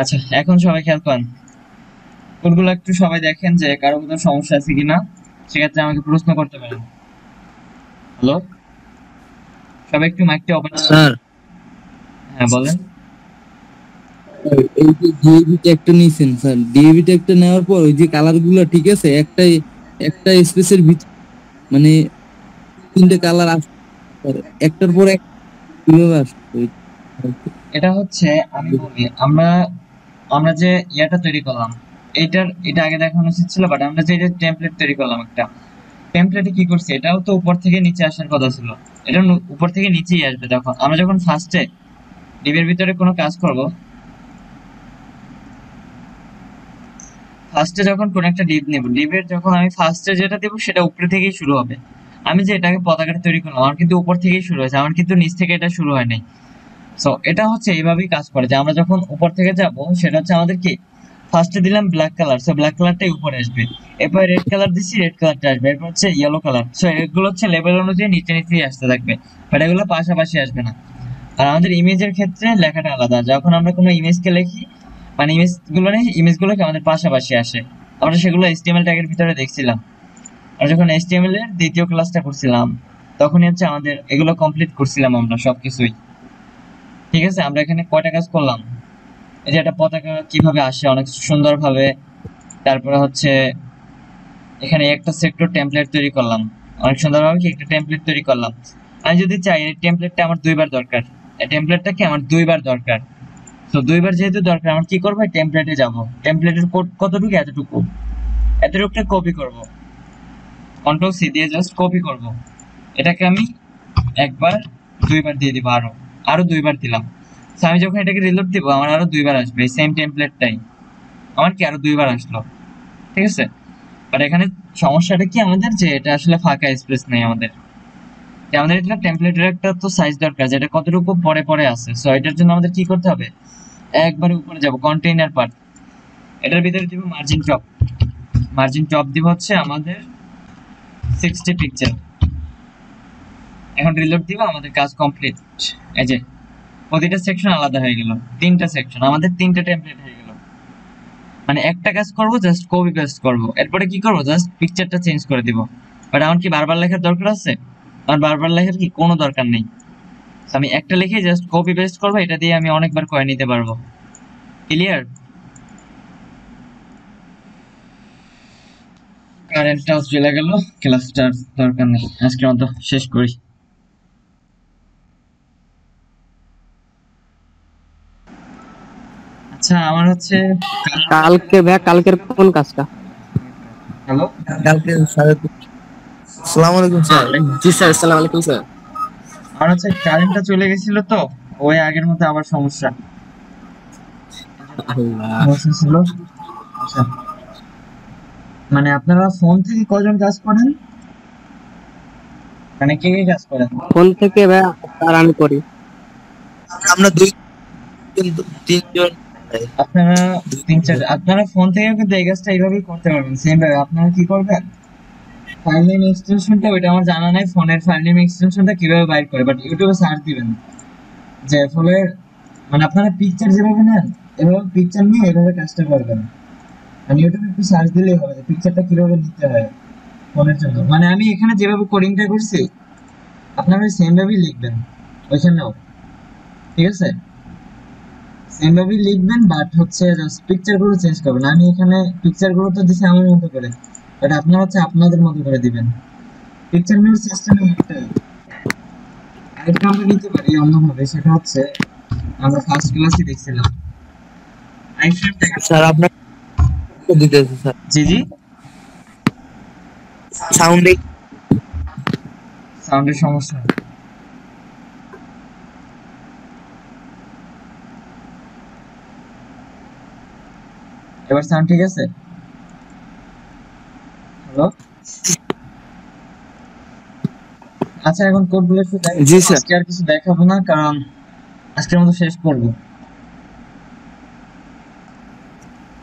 আচ্ছা এখন সবাই খেয়াল করেন, কোডগুলো একটু সবাই দেখেন যে কারো কোনো সমস্যা আছে কিনা, সেক্ষেত্রে আমাকে প্রশ্ন করতে পারেন। হ্যালো, সবাই একটু মাইকটা ওপেন। স্যার হ্যাঁ বলেন। এই যে ডিএবি ট্যাগটা নিয়েছেন স্যার, ডিএবি ট্যাগটা নেওয়ার পর ওই যে কালার গুলো ঠিক আছে, একটা স্পেসের ভিতর মানে 3টে কালার আসছে, একটার পর এক কিভাবে আসছে? এটা হচ্ছে আমি বলি, আমরা আমরা যে ইয়াটা তৈরি করলাম, এটা আগে দেখানো উচিত ছিল, বাট আমরা যে টেমপ্লেট তৈরি করলাম, একটা টেমপ্লেটে কি করছি, এটাও তো উপর থেকে নিচে আসার কথা ছিল, এটা উপর থেকে নিচেই আসবে। দেখো আমরা যখন ফার্স্টে ডিবের ভিতরে কোনো কাজ করব, ফার্স্টে যখন কোন একটা ডিপ নেব, ডিবের যখন আমি ফার্স্টে যেটা দেবো সেটা উপরে থেকেই শুরু হবে। আমি যে এটাকে পতাকাটা তৈরি করলাম, আমার কিন্তু উপর থেকেই শুরু হয়েছে, আমার কিন্তু নিচ থেকে এটা শুরু হয় নাই। সো এটা হচ্ছে এইভাবেই কাজ করে যে আমরা যখন উপর থেকে যাব, সেটা হচ্ছে আমাদের কি ফার্স্টে দিলাম ব্ল্যাক কালার, সো ব্ল্যাক কালারটাই উপরে আসবে। এরপর রেড কালার দিচ্ছি, রেড কালারটা আসবে। এরপর হচ্ছে ইয়েলো কালার, সো এগুলো হচ্ছে লেভেল অনুযায়ী নিচে নিচেই আসতে থাকবে, বাট এগুলো পাশাপাশি আসবে না। আর আমাদের ইমেজের ক্ষেত্রে লেখাটা আলাদা, যখন আমরা কোনো ইমেজকে লিখি, মানে ইমেজগুলোকে আমাদের পাশাপাশি আসে। আমরা সেগুলো HTML ট্যাগের ভিতরে দেখছিলাম, আর যখন HTML এর দ্বিতীয় ক্লাসটা করছিলাম, তখনই হচ্ছে আমাদের এগুলো কমপ্লিট করছিলাম আমরা সবকিছুই। ঠিক আছে, আমরা এখানে কয়টা কাজ করলাম, এই যে একটা পতাকা কিভাবে আসে অনেক সুন্দরভাবে, তারপরে হচ্ছে এখানে একটা সেক্টর টেমপ্লেট তৈরি করলাম অনেক সুন্দরভাবে, কি একটা টেমপ্লেট তৈরি করলাম। আমি যদি চাই এই টেমপ্লেটটা আমার দুইবার দরকার, এই টেমপ্লেটটা কি আমার দুইবার দরকার, তো দুইবার যেহেতু দরকার, আমার কি করবো, টেমপ্লেটে যাব, টেমপ্লেটের কোড কতটুকু, এতটুকুটা কপি করব, কন্ট্রোল সি দিয়ে জাস্ট কপি করব। এটাকে আমি একবার দুইবার দিয়ে দিব, আরো দুইবার দিলাম। তো আমি যখন এটাকে রিলোড দিব, আমার আরো দুইবার আসবে এই সেম টেমপ্লেটটাই, আমার কি আরো দুইবার আসলো, ঠিক আছে? বাট এখানে সমস্যাটা কি আমাদের, যে এটা আসলে ফাঁকা স্পেস নেই আমাদের, আমাদের এটা টেমপ্লেটের একটা তো সাইজ দরকার, যেটা কতটুকু পরে পরে আছে। সো এটার জন্য আমাদের কি করতে হবে, একবারে উপরে যাব, কন্টেইনার পার্ট, এটার ভিতরে দিব মার্জিন টপ দিব হচ্ছে আমাদের 60 পিক্সেল। এখন রিলোড দিব, আমাদের কাজ কমপ্লিট। এই যে প্রতিটা সেকশন আলাদা হয়ে গেল, 3টা সেকশন, আমাদের 3টা টেমপ্লেট হয়ে গেল। মানে একটা কাজ করব, জাস্ট কপি পেস্ট করব, এরপরে কি করব, জাস্ট পিকচারটা চেঞ্জ করে দিব। বাট আমার কি বারবার লেখার দরকার আছে? আর বারবার লেখার কি কোনো দরকার নেই। আমি একটা লিখে জাস্ট কপি পেস্ট করবো, এটা দিয়ে আমি অনেকবার করে নিতে পারবো। ক্লিয়ার? কারেন্টটাও চলে গেল, ক্লাসটার দরকার নেই, আজকের মতো শেষ করি। আচ্ছা আমার হচ্ছে কালকে ভাই, কালকের কোন কাজটা? হ্যালো, কালকে আসসালামু আলাইকুম স্যার। জি স্যার, আসসালামু আলাইকুম স্যার। আমার হচ্ছে কারেন্টটা চলে গেছিল তো, ওই আগের মতো আবার সমস্যা সমস্যা ছিল। আচ্ছা, মানে আপনারা ফোন থেকে কজন কাজ করেন, মানে কে কে কাজ করেন? ফোন থেকে ভাই আর আমি করি। আমরা তিনজন। আপনারা তিন চার, আপনারা ফোন থেকেও কিন্তু এই কাজটা এইভাবেই করতে পারবেন। সেম ভাবে আপনারা কি করবেন, ফাইল নেম এক্সটেনশনটা, ওইটা আমার জানা নাই ফোনের ফাইল নেম এক্সটেনশনটা কিভাবে বাইর করে, বাট ইউটিউবে সার্চ দিবেন যে ফলে, মানে আপনারা পিকচার যেভাবে নেন এভাবে পিকচার নিয়ে এভাবে কাজটা করবেন। মানে ইউটিউবে একটু সার্চ দিলেই হবে যে পিকচারটা কিভাবে নিতে হয় ফোনের জন্য। মানে আমি এখানে যেভাবে কোডিংটা করছি আপনারা সেম ভাবেই লিখবেন ওইখানেও, ঠিক আছে? সেম ভাবেই লিখবেন, বাট হচ্ছে জাস্ট পিকচার গুলো চেঞ্জ করবেন। আমি এখানে পিকচার গুলো তো দিছি আমার মতো করে, বাট আপনারা হচ্ছে আপনাদের মতো করে দিবেন। পিকচার নেওয়ার সিস্টেম একটাই, আরেকটা আমরা নিতে পারি অন্যভাবে, সেটা হচ্ছে আমরা ফার্স্ট ক্লাসে দেখছিলাম আইফ্রেমটা। স্যার আপনার দিতেছে স্যার, জি জি, সাউন্ডে সাউন্ডের সমস্যা। এবার সাউন্ড ঠিক আছে? হ্যালো, আচ্ছা এখন কোডগুলো একটু দেখাবো। জি স্যার। আজকে আর কিছু দেখাবো না, কারণ আজকের মতো শেষ করবো,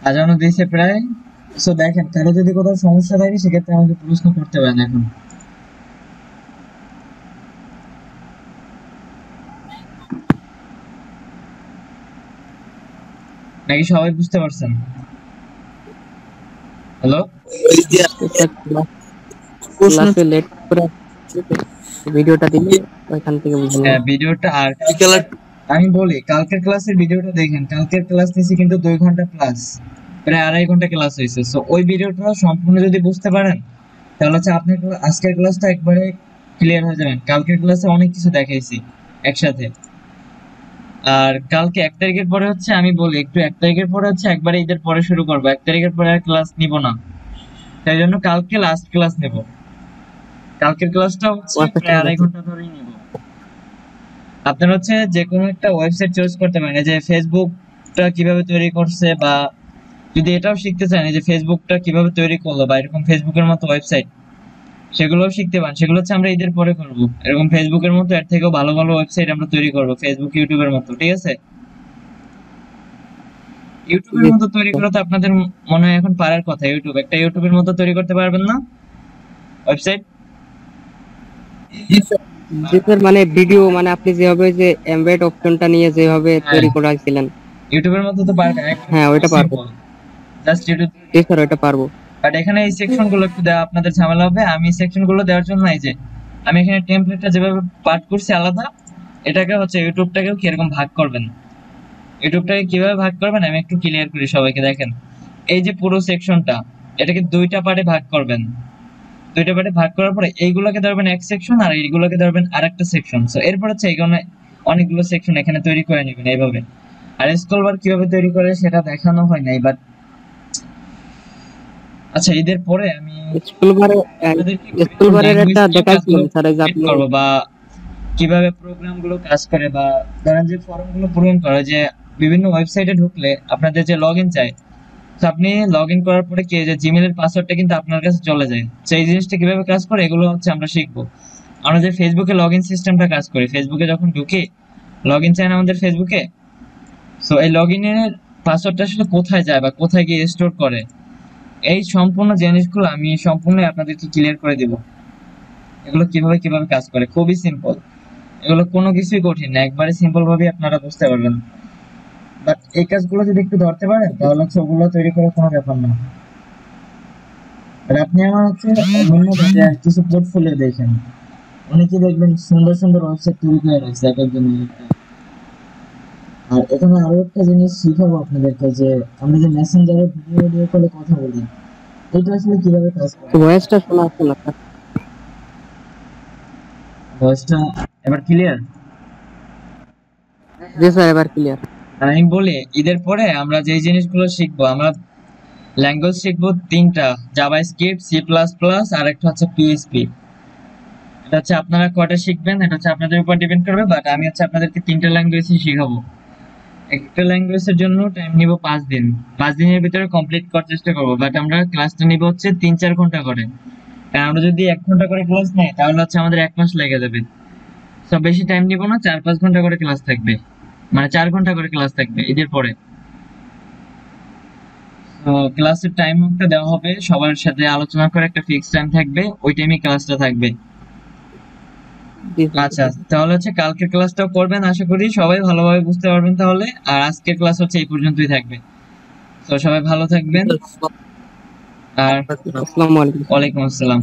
আজানও দিয়েছে প্রায়। সো দেখেন, কারো যদি কোথাও সমস্যা থাকে সেক্ষেত্রে আমাকে প্রশ্ন করতে পারেন এখন। নাকি সবাই বুঝতে পারছেন? হ্যালো, ওই যে প্রশ্ন ক্লাসে লেট করে ভিডিওটা দিলে ওইখান থেকে বুঝে নেব। হ্যাঁ ভিডিওটা, আর বিকেল আমি বলি কালকের ক্লাসের ভিডিওটা দেখেন। কালকের ক্লাস নিয়েছি কিন্তু 2 ঘন্টা প্লাস, প্রায় 2.5 ঘন্টা ক্লাস হয়েছে। সো ওই ভিডিওটা সম্পূর্ণ যদি বুঝতে পারেন তাহলে হচ্ছে আপনার আজকের ক্লাসটা একবারে ক্লিয়ার হয়ে যাবেন। কালকের ক্লাসে অনেক কিছু দেখাইছি একসাথে। আর কালকে 1 তারিখের পরে হচ্ছে, আমি বলি একটু 1 তারিখের পরে হচ্ছে একবারে ঈদের পরে শুরু করবো। 1 তারিখের পরে আর ক্লাস নিব না, তাই জন্য কালকে লাস্ট ক্লাস নেব। কালকের ক্লাসটা হচ্ছে আচ্ছা, প্রায় ঠিক 2.5 আছে। ঘন্টা ধরেই নিব। আপনার হচ্ছে যে কোনো একটা ওয়েবসাইট চুজ করতে পারেন, এই যে ফেসবুকটা কিভাবে তৈরি করছে, বা যদি এটাও শিখতে চান এই যে ফেসবুকটা কিভাবে তৈরি করলো, বা এরকম ফেসবুকের মতো ওয়েবসাইট, সেগুলোও শিখতে পারেন। সেগুলো হচ্ছে আমরা ঈদের পরে করব। এরকম ফেসবুকের মতো এর থেকেও ভালো ভালো ওয়েবসাইট আমরা তৈরি করব, ফেসবুক ইউটিউবের মতো, ঠিক আছে? ইউটিউবের মতো তৈরি করা তো আপনাদের মনে হয় এখন পারার কথা। ইউটিউবের মতো তৈরি করতে পারবেন না ওয়েবসাইট? জি স্যার, মানে ভিডিও, মানে আপনি যেভাবে যে এমবেড অপশনটা নিয়ে যেভাবে হ্যাঁ, তৈরি করেছিলেন, ইউটিউবের মতো তো পারবেন, একদম হ্যাঁ ওইটা পারবো। Simple, just YouTube. জি স্যার, ওইটা পারবো। বাট এখানে এই সেকশন গুলো একটু দেওয়া আপনাদের ঝামেলা হবে। আমি সেকশন গুলো দেওয়ার জন্য এই যে আমি এখানে টেমপ্লেটটা যেভাবে পার্ট করছি আলাদা, এটাকে হচ্ছে ইউটিউবটাকেও কিরকম ভাগ করবেন, ইউটিউবটাকে কিভাবে ভাগ করবেন আমি একটু ক্লিয়ার করি সবাইকে। দেখেন এই যে পুরো সেকশনটা, এটাকে 2টা পার্টে ভাগ করবেন। 2টা পার্টে ভাগ করার পরে এইগুলোকে ধরবেন এক সেকশন, আর এইগুলোকে ধরবেন আরেকটা সেকশন। সো এরপর হচ্ছে এখানে অনেকগুলো সেকশন এখানে তৈরি করে নেবেন এইভাবে। আর স্ক্রল বার কিভাবে তৈরি করে সেটা দেখানো হয় নাই, বাট আচ্ছা ঈদের পরে আমি স্কুল বারের একটা দেখাইছিলাম স্যার, এই যে আপনি করবো, বা কিভাবে প্রোগ্রাম গুলো কাজ করে, বা ধরেন যে ফর্ম গুলো পূরণ করে, যে বিভিন্ন ওয়েবসাইটে ঢুকলে আপনাদের যে লগ ইন চাই, তো আপনি লগ ইন করার পরে কি যে জিমেলের পাসওয়ার্ডটা কিন্তু আপনার কাছে চলে যায়। তো এই জিনিসটা কিভাবে কাজ করে এগুলো হচ্ছে আমরা শিখবো। আমরা যে ফেসবুকে লগ ইন সিস্টেমটা কাজ করি, ফেসবুকে যখন ঢুকি লগ ইন চাই না আমাদের ফেসবুকে, সো এই লগ ইনের পাসওয়ার্ডটা আসলে কোথায় যায় বা কোথায় গিয়ে স্টোর করে, এই সম্পূর্ণ জিনিসগুলো আমি সম্পূর্ণ আপনাদেরকে ক্লিয়ার করে দিব। এগুলো কিভাবে কিভাবে কাজ করে খুবই সিম্পল, এগুলো কোনো কিছুই কঠিন না, একবারে সিম্পল ভাবে আপনারা বুঝতে পারবেন। বাট এই কাজগুলো যদি একটু ধরতে পারেন তাহলে হচ্ছে ওগুলো তৈরি করা কোনো ব্যাপার না। আর আপনি আমার হচ্ছে অন্য কিছু পোর্টফোলিও দেখেন, অনেকে দেখবেন সুন্দর সুন্দর ওয়েবসাইট তৈরি করে রাখছে এক একজন এক একটা। আর এখানে আরো একটা জিনিস শিখাবো আপনাদেরকে, যে আমরা যে মেসেঞ্জারে ভিডিও কলে কথা বলি, এটা আসলে কিভাবে কাজ করে। ভয়েসটা শোনা যাচ্ছে না স্যার। ভয়েসটা এবার ক্লিয়ার? জি স্যার, এবার ক্লিয়ার। আমি বলি, ঈদের পরে আমরা যে জিনিসগুলো শিখবো, আমরা ল্যাঙ্গুয়েজ শিখবো তিনটা: জাভাস্ক্রিপ্ট, সি প্লাস প্লাস, আর একটা হচ্ছে পিএইচপি। এটা হচ্ছে আপনারা কয়টা শিখবেন এটা হচ্ছে আপনাদের উপর ডিপেন্ড করবে, বাট আমি হচ্ছে আপনাদেরকে তিনটা ল্যাঙ্গুয়েজই শিখাবো। একটা ল্যাঙ্গুয়েজের জন্য টাইম নিব 5 দিন। 5 দিনের ভিতরে কমপ্লিট করার চেষ্টা করবো, বাট আমরা ক্লাসটা নিব হচ্ছে 3-4 ঘন্টা করে। আর আমরা যদি 1 ঘন্টা করে ক্লাস নেই তাহলে হচ্ছে আমাদের 1 মাস লেগে যাবে। সব বেশি টাইম নিব না, 4-5 ঘন্টা করে ক্লাস থাকবে, মানে 4 ঘন্টা করে ক্লাস থাকবে ঈদের পরে। তো ক্লাসের টাইম একটা দেওয়া হবে, সবার সাথে আলোচনা করে একটা ফিক্সড টাইম থাকবে, ওই টাইমে ক্লাসটা থাকবে। জি স্যার। আচ্ছা, তাহলে হচ্ছে কালকের ক্লাসটাও করবেন, আশা করি সবাই ভালোভাবে বুঝতে পারবেন তাহলে। আর আজকের ক্লাস হচ্ছে এই পর্যন্তই থাকবে। তো সবাই ভালো থাকবেন। আর আসসালামু আলাইকুম। ওয়ালাইকুম আসসালাম।